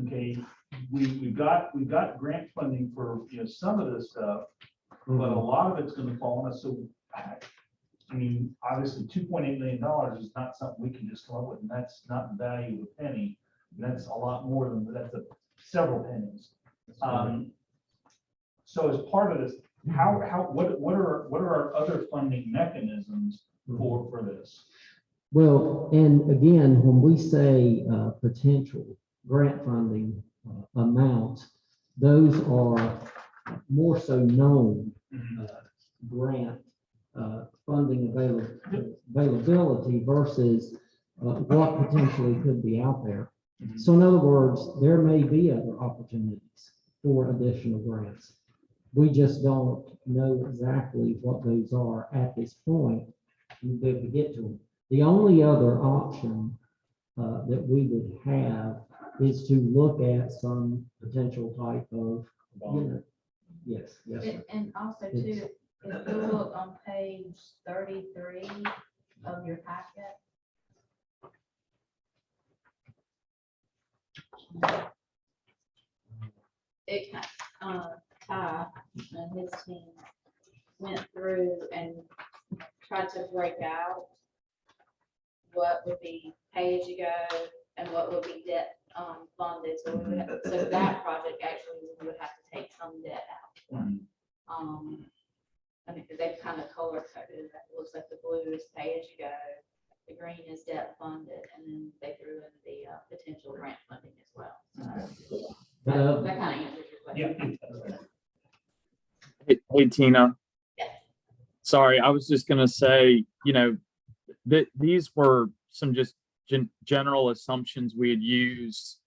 okay, we've got grant funding for, some of this stuff, but a lot of it's going to fall on us. So I mean, obviously, $2.8 million is not something we can just come up with, and that's not the value of a penny. That's a lot more than, that's several pennies. So as part of this, what are our other funding mechanisms for this? Well, and again, when we say potential grant funding amounts, those are more so known grant funding availability versus what potentially could be out there. So in other words, there may be other opportunities for additional grants. We just don't know exactly what those are at this point. We'll be able to get to them. The only other option that we would have is to look at some potential type of, yes, sir. And also too, if you look on page 33 of your packet. It, Ty and his team went through and tried to break out what would be pay-as-you-go and what would be debt funded. So we would have, so that project actually we would have to take some debt out. I mean, they've kind of color coded it. It looks like the blue is pay-as-you-go, the green is debt funded, and then they threw in the potential grant funding as well. So that kind of answers your question. Hey, Tina. Yes. Sorry, I was just gonna say, these were some just general assumptions we had used,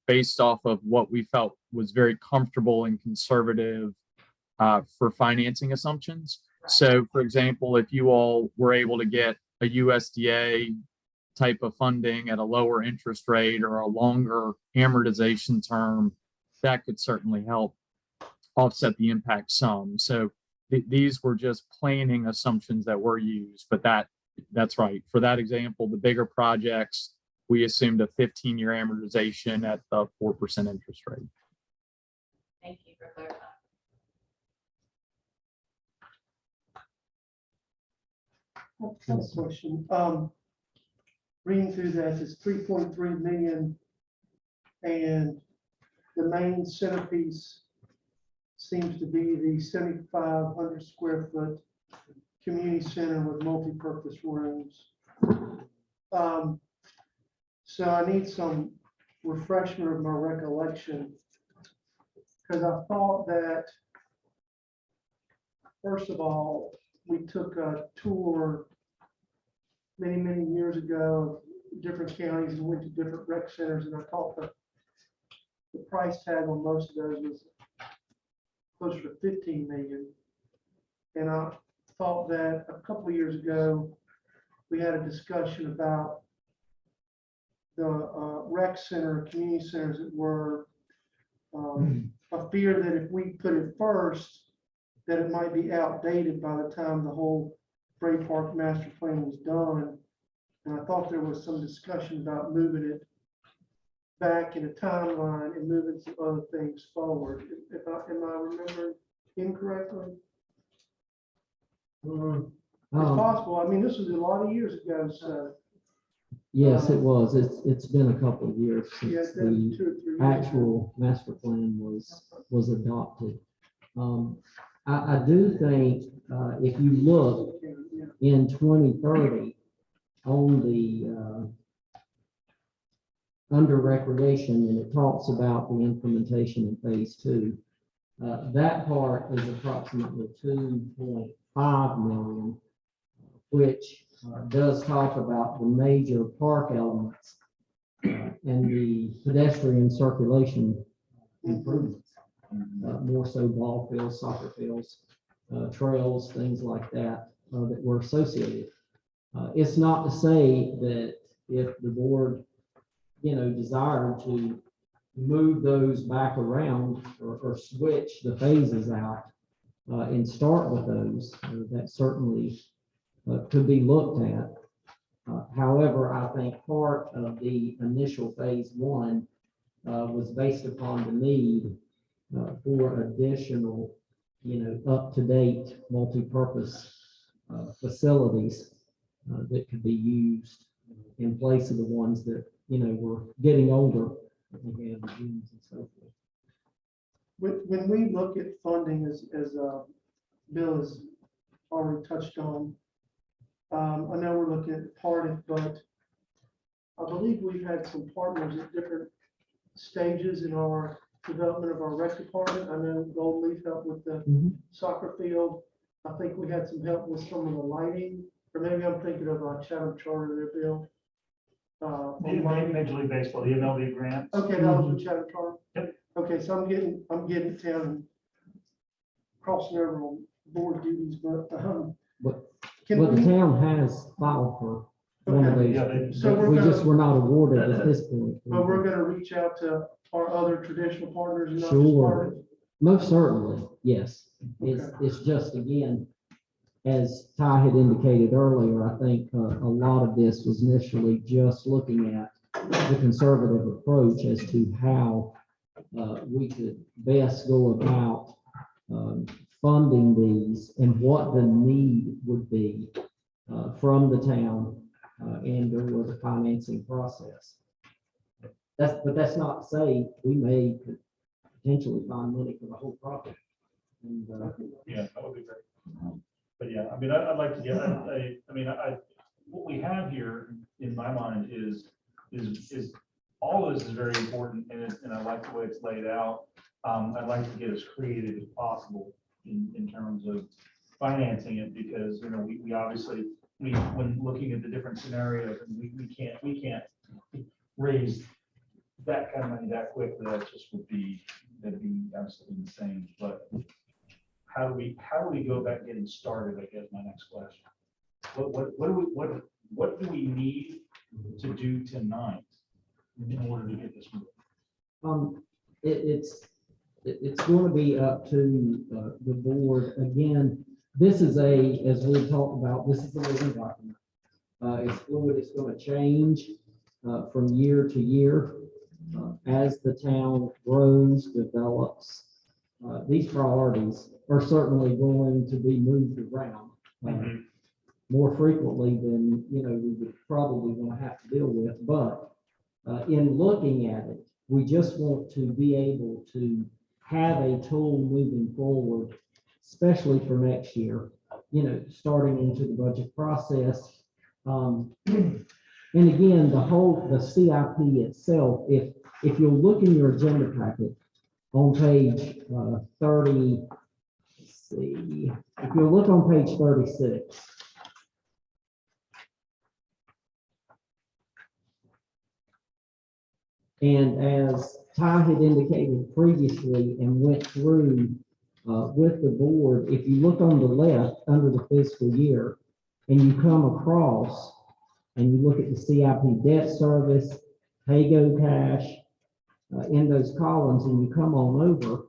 based off of what we felt was very comfortable and conservative for financing assumptions. So for example, if you all were able to get a USDA type of funding at a lower interest rate or a longer amortization term, that could certainly help offset the impact some. So these were just planning assumptions that were used, but that's right. For that example, the bigger projects, we assumed a 15-year amortization at the 4% interest rate. Thank you for clarifying. I have a question. Reading through this, it's 3.3 million, and the main centerpiece seems to be the 7,500 square foot community center with multi-purpose rooms. So I need some refreshment of my recollection, because I thought that, first of all, we took a tour many, many years ago of different counties and went to different rec centers, and I thought the price tag on most of those was closer to 15 million. And I thought that a couple of years ago, we had a discussion about the rec center, community centers that were a fear that if we put it first, that it might be outdated by the time the whole Bray Park master plan was done. And I thought there was some discussion about moving it back in a timeline and moving some other things forward. Am I remembering incorrectly? It's possible. I mean, this was a lot of years ago, so. Yes, it was. It's been a couple of years Yeah, since it's been the 2 or 3 years. actual master plan was adopted. I do think if you look in 2030 on the under recreation, and it talks about the implementation in phase 2, That part is approximately 2.5 million, which does talk about the major park elements and the pedestrian circulation improvements. More so ball fields, soccer fields, trails, things like that, that were associated. It's not to say that if the board, desired to move those back around or switch the phases out and start with those, that certainly could be looked at. However, I think part of the initial phase one was based upon the need for additional, up-to-date, multi-purpose facilities that could be used in place of the ones that, were getting older. I think we have the gyms and so forth. When we look at funding, as Bill has already touched on, I know we're looking at party, but I believe we've had some partners at different stages in our development of our rec department. I know Gold Leaf helped with the soccer field. I think we had some help with some of the lighting, or maybe I'm thinking of Chatham Charter there, Bill. Major League Baseball, the MLB grant. Okay, that was with Chatham Charter. Yep. Okay, so I'm getting it down and crossing over on board duties, but can But the we? town has filed for one of Okay, those. so We just were not awarded at this point. But we're gonna reach out to our other traditional partners and not just Sure. partners. Most certainly, yes. It's just, again, as Ty had indicated earlier, I think a lot of this was initially just looking at the conservative approach as to how we could best go about funding these and what the need would be from the town and or the financing process. But that's not to say we may potentially find money for the whole project. And, Yeah, that would be great. But yeah, I mean, I'd like to get, what we have here in my mind is all of this is very important and I like the way it's laid out. I'd like to get as creative as possible in terms of financing it because, we obviously, when looking at the different scenarios, we can't raise that kind of money that quickly. That'd be absolutely insane. But how do we go about getting started? I guess my next question. What do we need to do tonight in order to get this moving? It's going to be up to the board. Again, this is as we talked about, this is a living document. It's fluid, it's going to change from year to year as the town grows, develops. These priorities are certainly going to be moved around more frequently than we would probably want to have to deal with. But in looking at it, we just want to be able to have a tool moving forward, especially for next year, starting into the budget process. And again, the CIP itself, if you'll look in your agenda packet on page 30, let's see, if you'll look on page 36. And as Ty had indicated previously and went through with the board, if you look on the left under the fiscal year and you come across and you look at the CIP debt service, pay-go cash, in those columns and you come on over,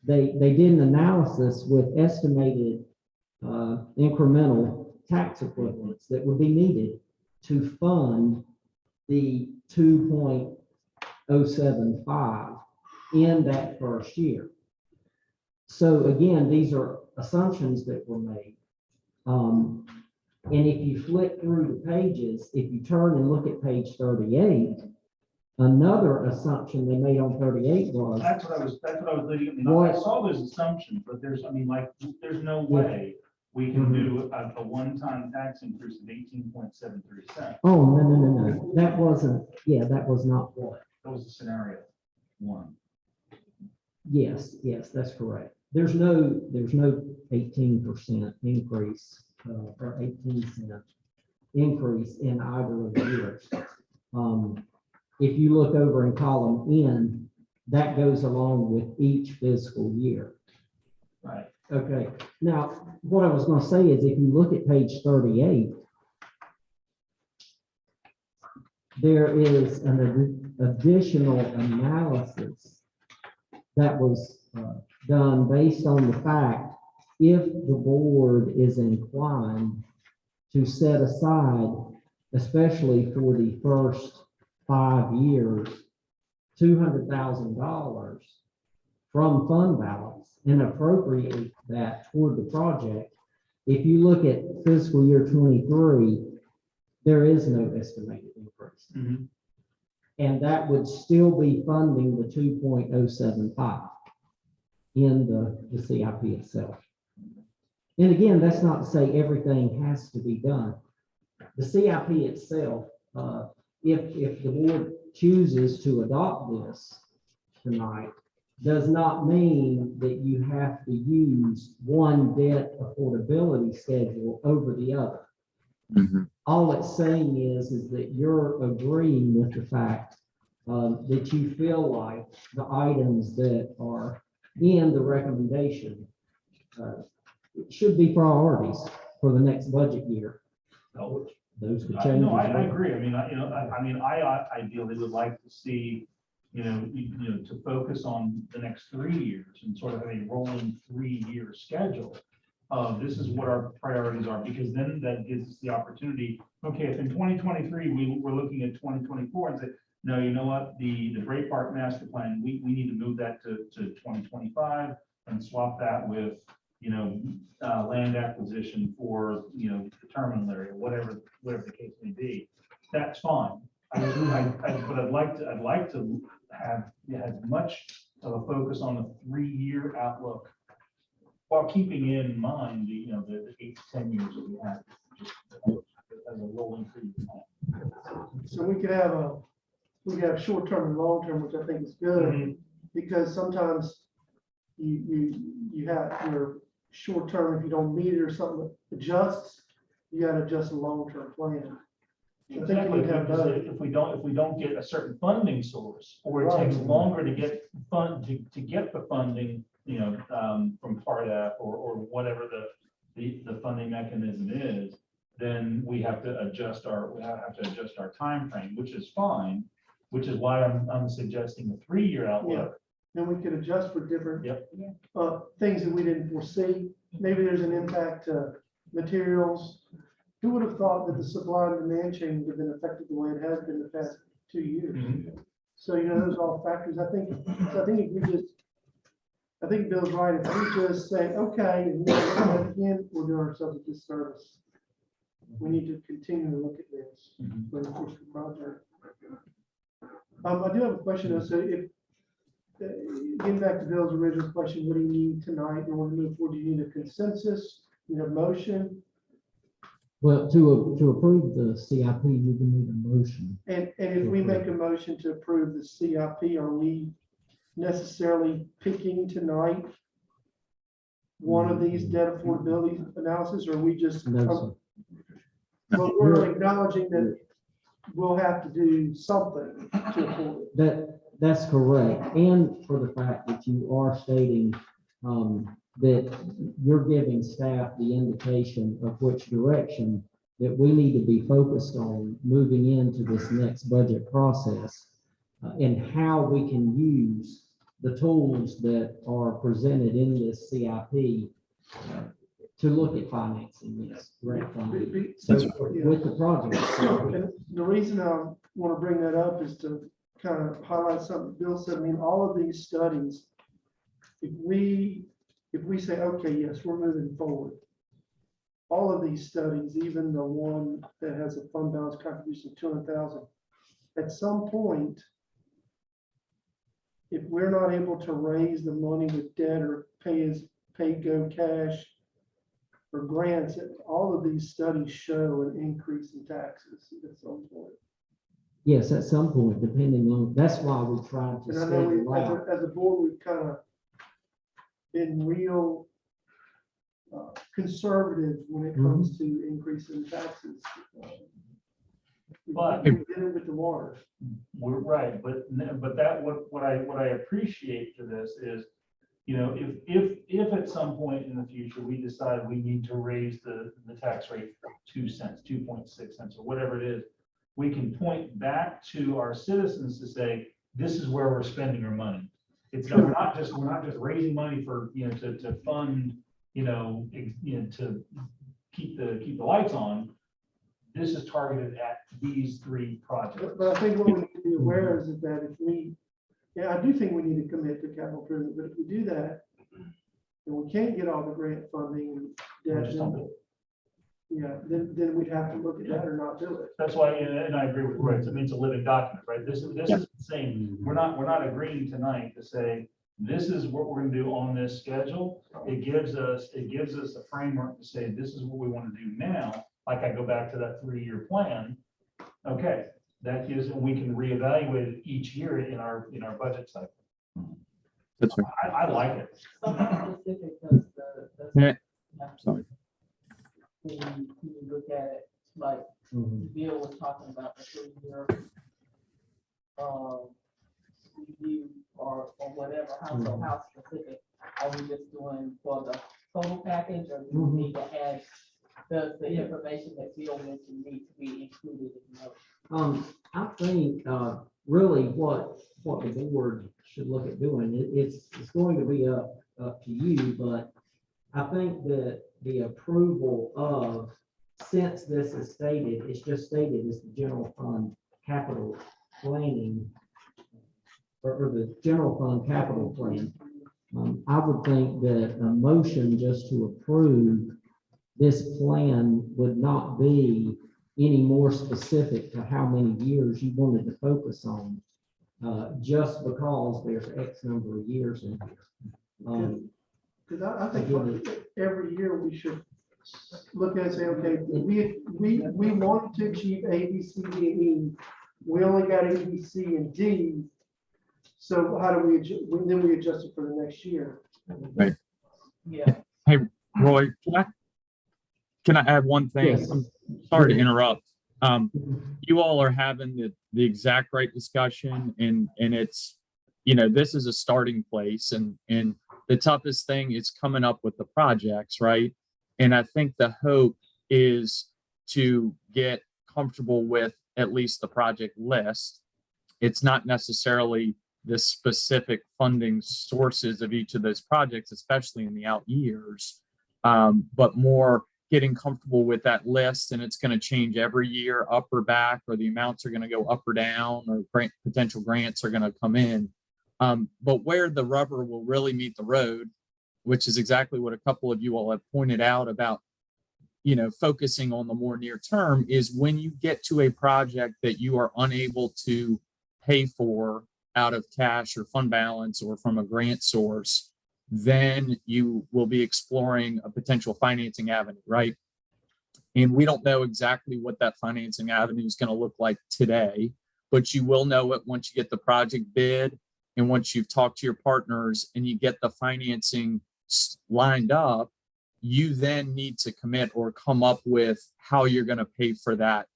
they did an analysis with estimated incremental tax equivalents that would be needed to fund the 2.075 in that first year. So again, these are assumptions that were made. And if you flip through the pages, if you turn and look at page 38, another assumption they made on 38 was. That's what I was leading. I saw those assumptions, but there's no way we can do a one-time tax increase of 18.73 cents. Oh, no. That wasn't, that was not what. That was the scenario one. Yes, yes, that's correct. There's no 18% increase, or 18-cent increase in either of the years. If you look over in column N, that goes along with each fiscal year. Right. Okay, now, what I was gonna say is if you look at page 38, there is an additional analysis that was done based on the fact if the board is inclined to set aside, especially for the first 5 years, $200,000 from fund balance and appropriate that toward the project. If you look at fiscal year 23, there is no estimated increase. Mhm. And that would still be funding the 2.075 in the CIP itself. And again, that's not to say everything has to be done. The CIP itself, if the board chooses to adopt this tonight, does not mean that you have to use one debt affordability schedule over the other. All it's saying is that you're agreeing with the fact that you feel like the items that are in the recommendation should be priorities for the next budget year. No, Those could change. no, I as well. agree. I mean, I ideally would like to see, to focus on the next 3 years and sort of have a rolling 3-year schedule. This is what our priorities are, because then that gives us the opportunity. Okay, if in 2023, we're looking at 2024 and say, no, you know what, the Great Park Master Plan, we need to move that to 2025 and swap that with, land acquisition for, the terminal area, whatever the case may be. That's fine. But I'd like to have as much of a focus on the 3-year outlook, while keeping in mind the 8 to 10 years that we have, just as a rolling 3-year plan. So we could have short-term and long-term, which I think is good, because sometimes you have your short-term, if you don't meet it or something adjusts, you gotta adjust a long-term plan. I think Exactly, we have because both. if we don't get a certain funding source, or it Right. takes longer to get to get the funding, from Part F or whatever the funding mechanism is, then we have to adjust our timeframe, which is fine, which is why I'm suggesting a 3-year outlook. Then we could adjust for different Yep. things that we didn't foresee. Maybe there's an impact to materials. Who would have thought that the supply and demand chain would have been affected the way it has been the past 2 years? So, those are all factors. I think Bill's right. If we just say, okay, and again, we'll do ourselves a disservice. We need to continue to look at this for the future project. I do have a question though. So if, getting back to Bill's original question, what do you need tonight in order to move forward? Do you need a consensus, you need a motion? Well, to approve the CIP, you would need a motion. And if we make a motion to approve the CIP, are we necessarily picking tonight one of these debt affordability analysis, or are we just? No, But we're acknowledging that we'll have to do something to afford it. That's correct. And for the fact that you are stating that you're giving staff the indication of which direction that we need to be focused on moving into this next budget process, and how we can use the tools that are presented in this CIP to look at financing this grant funding. So with the project. And the reason I want to bring that up is to kind of highlight something Bill said. I mean, all of these studies, if we say, okay, yes, we're moving forward, all of these studies, even the one that has a fund balance contribution of 200,000, at some point, if we're not able to raise the money with debt or pay go cash or grants, all of these studies show an increase in taxes at some point. Yes, at some point, depending on, that's why we tried to And I know schedule out. as a board, we've kind of been real conservative when it comes to increasing taxes. But- We did it with the water. We're right, but what I appreciate for this is, you know, if at some point in the future, we decide we need to raise the tax rate 2 cents, 2.6 cents, or whatever it is, we can point back to our citizens to say, this is where we're spending our money. It's we're not just raising money for, you know, to fund, to keep the lights on. This is targeted at these 3 projects. But I think what we need to be aware is that if we, I do think we need to commit to capital improvement, but if we do that, and we can't get all the grant funding We and just don't do debt, it. then we'd have to look at that or not do it. That's why, and I agree with Roy, it means a living document, right? This is saying, we're not agreeing tonight to say, this is what we're gonna do on this schedule. It gives us a framework to say, this is what we want to do now. Like I go back to that 3-year plan. Okay, that gives, and we can reevaluate it each year in our budget cycle. That's right. I like it. Something specific, does Yeah. Sorry. when you look at it, like Bill was talking about the 3-year review or whatever, how specific are we just doing for the total package, or do we need to add the information that Bill mentioned need to be included in those? I think, really what the board should look at doing, it's going to be up to you, but I think that the approval of, since this is stated, it's just stated as the general fund capital planning, or the general fund capital plan. I would think that a motion just to approve this plan would not be any more specific to how many years you wanted to focus on, just because there's X number of years in here. Because I think every year we should look at it and say, okay, we wanted to achieve A, B, C, D, and E. We only got A, B, C, and D. So how do we adjust? Then we adjust it for the next year. Right. Yeah. Hey, Roy, can I add one thing? Yes. I'm sorry to interrupt. You all are having the exact right discussion, and it's, this is a starting place, and the toughest thing is coming up with the projects, right? And I think the hope is to get comfortable with at least the project list. It's not necessarily the specific funding sources of each of those projects, especially in the out years, but more getting comfortable with that list. And it's going to change every year, up or back, or the amounts are going to go up or down, or potential grants are going to come in. But where the rubber will really meet the road, which is exactly what a couple of you all have pointed out about, focusing on the more near term, is when you get to a project that you are unable to pay for out of cash or fund balance or from a grant source, then you will be exploring a potential financing avenue, right? And we don't know exactly what that financing avenue is going to look like today, but you will know it once you get the project bid and once you've talked to your partners and you get the financing lined up. You then need to commit or come up with how you're going to pay for that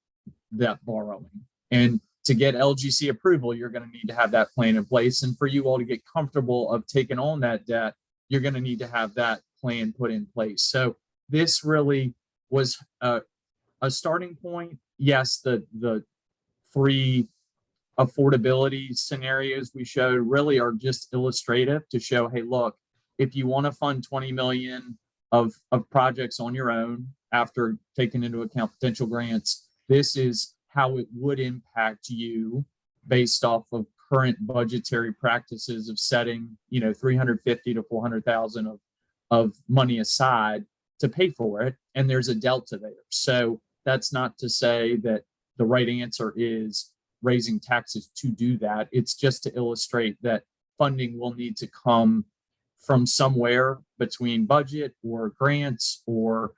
borrowing. And to get LGC approval, you're going to need to have that plan in place. And for you all to get comfortable of taking on that debt, you're going to need to have that plan put in place. So this really was a starting point. Yes, the 3 affordability scenarios we showed really are just illustrative to show, hey, look, if you want to fund 20 million of projects on your own after taking into account potential grants, this is how it would impact you based off of current budgetary practices of setting, 350 to 400,000 of money aside to pay for it. And there's a delta there. So that's not to say that the right answer is raising taxes to do that. It's just to illustrate that funding will need to come from somewhere between budget or grants or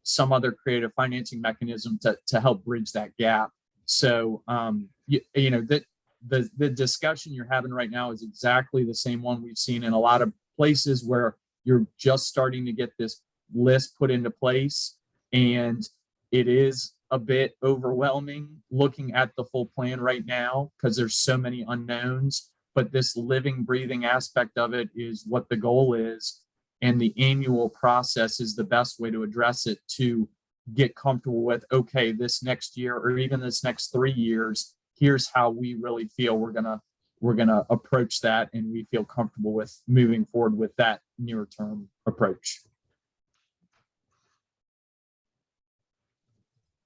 some other creative financing mechanism to help bridge that gap. So, the discussion you're having right now is exactly the same one we've seen in a lot of places where you're just starting to get this list put into place, and it is a bit overwhelming looking at the full plan right now because there's so many unknowns, but this living, breathing aspect of it is what the goal is. And the annual process is the best way to address it, to get comfortable with, okay, this next year or even this next 3 years, here's how we really feel we're gonna approach that, and we feel comfortable with moving forward with that near term approach.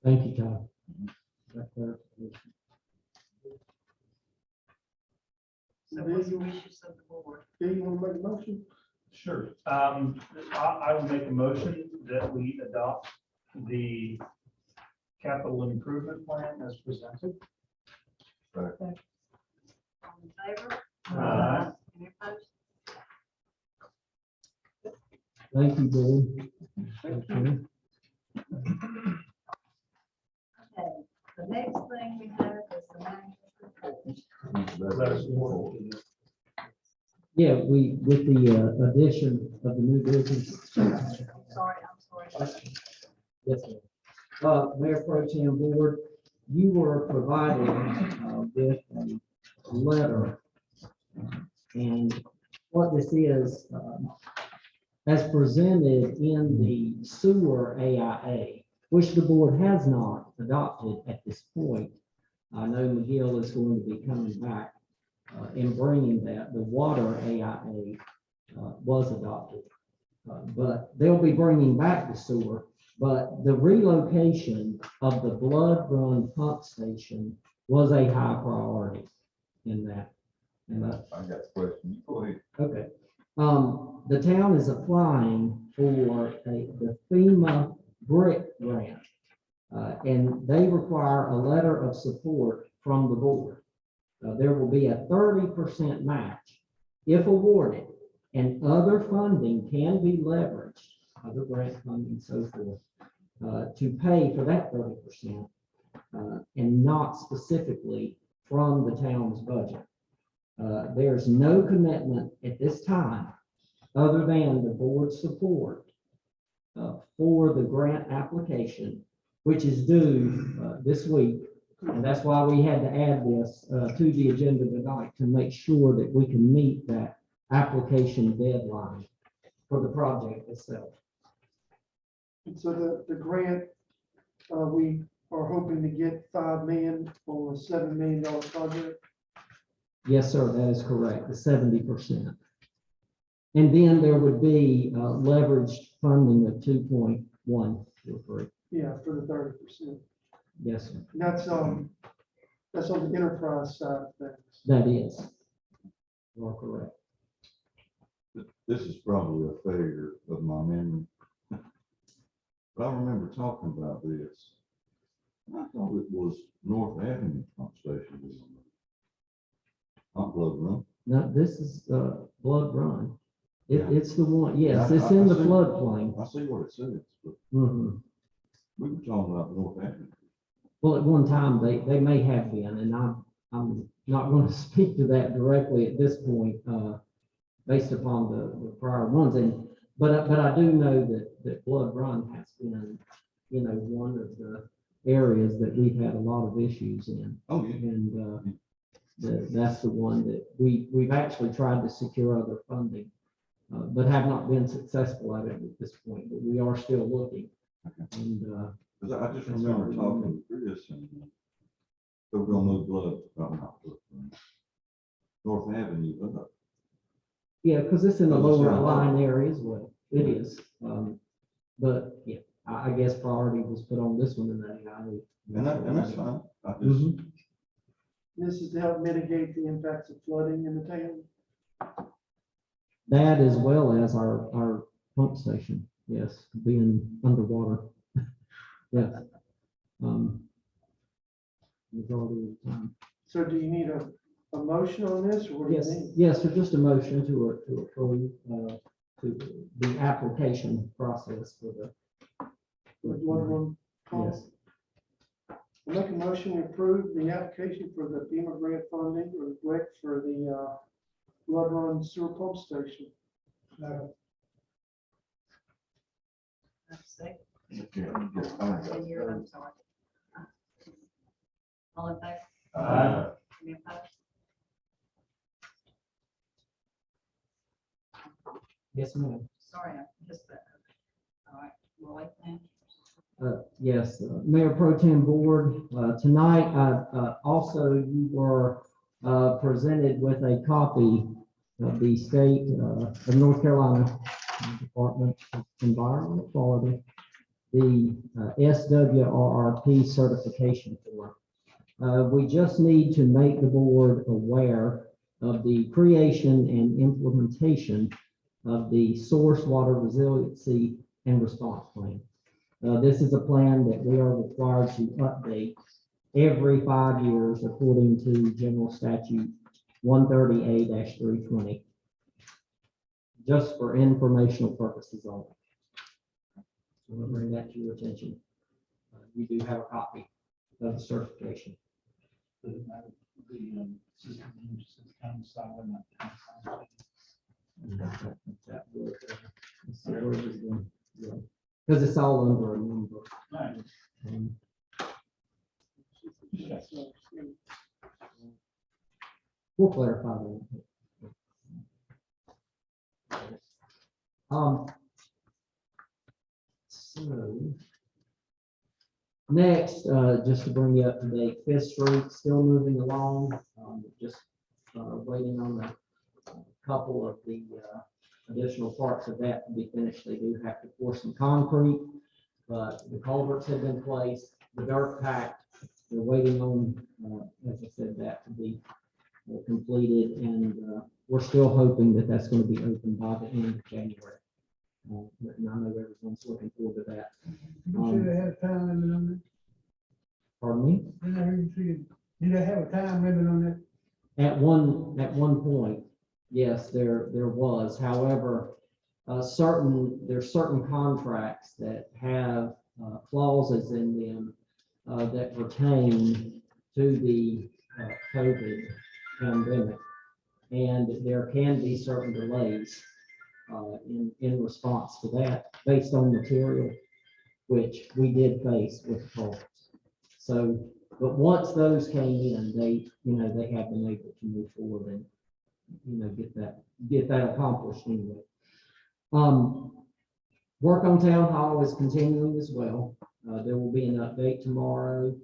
Thank you, Todd. That clarification. So what's the wishes of the board? Do you want to make a motion? Sure. I will make a motion that we adopt the capital improvement plan as presented. All in favor? Any opposed? Thank you, Board. Thank you. Okay, the next thing we have is the manager's report. Yeah, with the addition of the new business. I'm sorry. Yes, sir. Mayor Pro Tem Board, you were provided with a letter. And what this is, as presented in the sewer AIA, which the board has not adopted at this point. I know McGill is going to be coming back and bringing that. The water AIA was adopted. But they'll be bringing back the sewer, but the relocation of the Blood Run pump station was a high priority in that. And I got a question. Go ahead. okay. The town is applying for the FEMA brick grant. And they require a letter of support from the board. There will be a 30% match if awarded, and other funding can be leveraged, other grant funding, so forth, to pay for that 30%, and not specifically from the town's budget. There's no commitment at this time other than the board's support for the grant application, which is due this week. And that's why we had to add this to the agenda tonight, to make sure that we can meet that application deadline for the project itself. And so the grant, we are hoping to get 5 million on a $7 million project. Yes, sir, that is correct, the 70%. And then there would be leveraged funding of 2.1 or 3. Yeah, for the 30%. Yes, sir. And that's on the enterprise side of things. That is. You are correct. This is probably a failure of my memory. But I remember talking about this. I thought it was North Avenue pump station. Not Blood Run. No, this is Blood Run. Yeah. It's the one, yes, Yeah, it's in the see- floodplain. I see what it says, but Mhm. we were talking about North Avenue. Well, at one time, they may have been, and I'm not going to speak to that directly at this point, based upon the prior ones. But I do know that Blood Run has been, one of the areas that we've had a lot of issues in. Oh, yeah. And that's the one that we've actually tried to secure other funding, but have not been successful at it at this point, but we are still looking. Okay. And, Because I just remember talking to Chris and they were gonna move North Avenue up. yeah, because it's in the Oh, it's lower in the line lower. area as well. It is. But yeah, I guess priority was put on this one and that. And that's fine. I just, Mhm. This is to help mitigate the impacts of flooding in the town. That as well as our pump station, yes, being underwater. Yeah. Majority of the time. So do you need a motion on this, or what do you Yes, need? yes, so just a motion to approve, to the application process for the. With Blood Run pump? Yes, I make a motion to approve the application for the FEMA grant funding or the grant for the Blood Run sewer pump station. Second. Okay, And you're, I'm sorry. All in favor? Aye. Any opposed? Yes, ma'am. Sorry, I missed that. All right, we'll wait then. Yes, Mayor Pro Tem Board, tonight, also you were presented with a copy of the state of North Carolina Department of Environmental Quality, the SWRRP certification form. We just need to make the board aware of the creation and implementation of the source water resiliency and response plan. This is a plan that we are required to update every 5 years according to General Statute 130A-320, just for informational purposes only. So we'll bring that to your attention. You do have a copy of the certification. System uses county Siler, not county Siler. Because it's all under a number. Right. We'll clarify that. So next, just to bring you up to date, Fifth Street still moving along, just waiting on a couple of the additional parts of that to be finished. They do have to pour some concrete, but the culverts have been placed, the dirt packed. They're waiting on, as I said, that to be completed, and we're still hoping that that's going to be open by the end of January. And I know everyone's looking forward to that. You said they had a time limit on it? Pardon me? Didn't I hear you say, did they have a time limit on that? At one point, yes, there was. However, there's certain contracts that have clauses in them that pertain to the COVID pandemic. And there can be certain delays in response to that based on material, which we did face with the culverts. So, but once those came in, they have been able to move forward and, get that accomplished anyway. Work on town hall is continuing as well. There will be an update tomorrow.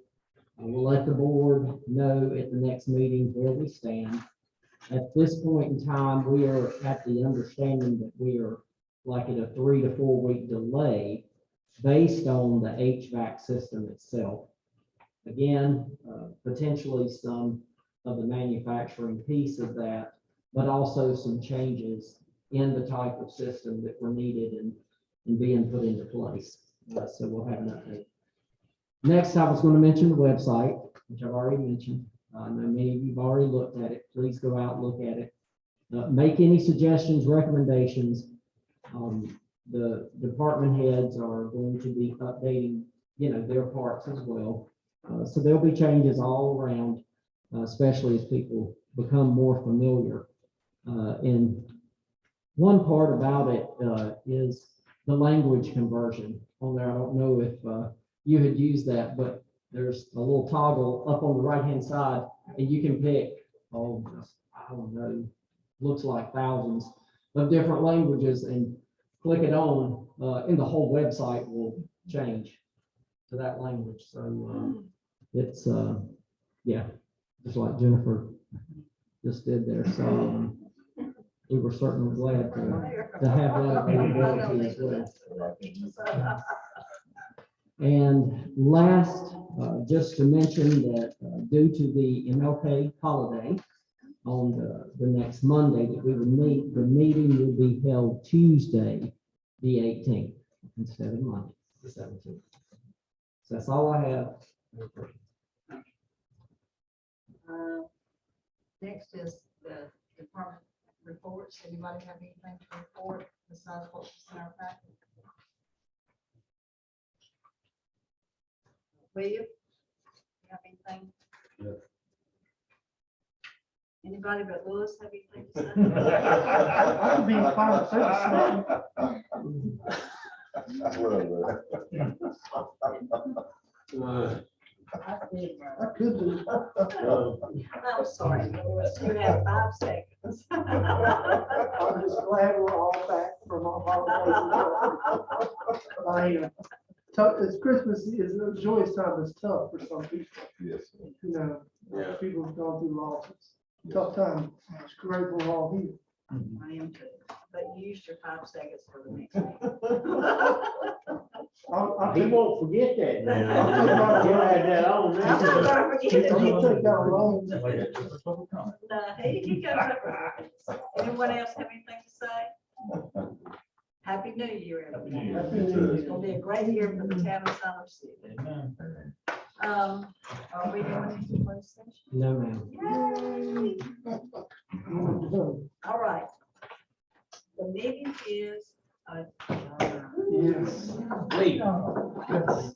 We'll let the board know at the next meeting where we stand. At this point in time, we are at the understanding that we are like at a 3 to 4 week delay based on the HVAC system itself. Again, potentially some of the manufacturing piece of that, but also some changes in the type of system that were needed and being put into place. So we'll have an update. Next, I was going to mention the website, which I've already mentioned. I know many of you've already looked at it. Please go out and look at it. Make any suggestions, recommendations. The department heads are going to be updating, their parts as well. So there'll be changes all around, especially as people become more familiar. And one part about it is the language conversion on there. I don't know if you had used that, but there's a little toggle up on the right-hand side, and you can pick, I don't know, looks like thousands of different languages, and click it on, and the whole website will change to that language. So it's, just like Jennifer just did there. So we were certainly glad to have that availability as well. And last, just to mention that due to the MLK holiday on the next Monday that we would meet, the meeting will be held Tuesday, the 18th, instead of Monday, the 17th. So that's all I have. Next is the department reports. Anybody have anything to report besides what's in our packet? William, you have anything? Yes. Anybody but Louis have anything to say? I could be fine, Uh, I could do. I'm sorry, Louis, you have 5 seconds. I'm just glad we're all back from our holidays. Tough, it's Christmas, is a joyous time, it's tough for some people, Yes. you know, Yeah. people have gone through losses. Tough time, it's great we're all here. I am too, but you used your 5 seconds for the next meeting. I'll He take- won't forget that now. I'll take that He'll along. add that on I'm there. not gonna forget I'm it. gonna take that along. No, he comes up with it. Anyone else have anything to say? Happy New Year, everybody. Happy New Year. It's gonna be a great year for the town of Siler City. Are we going into closed session? No, ma'am. Yay! All right. The meeting is, Yes. Wait. Yes.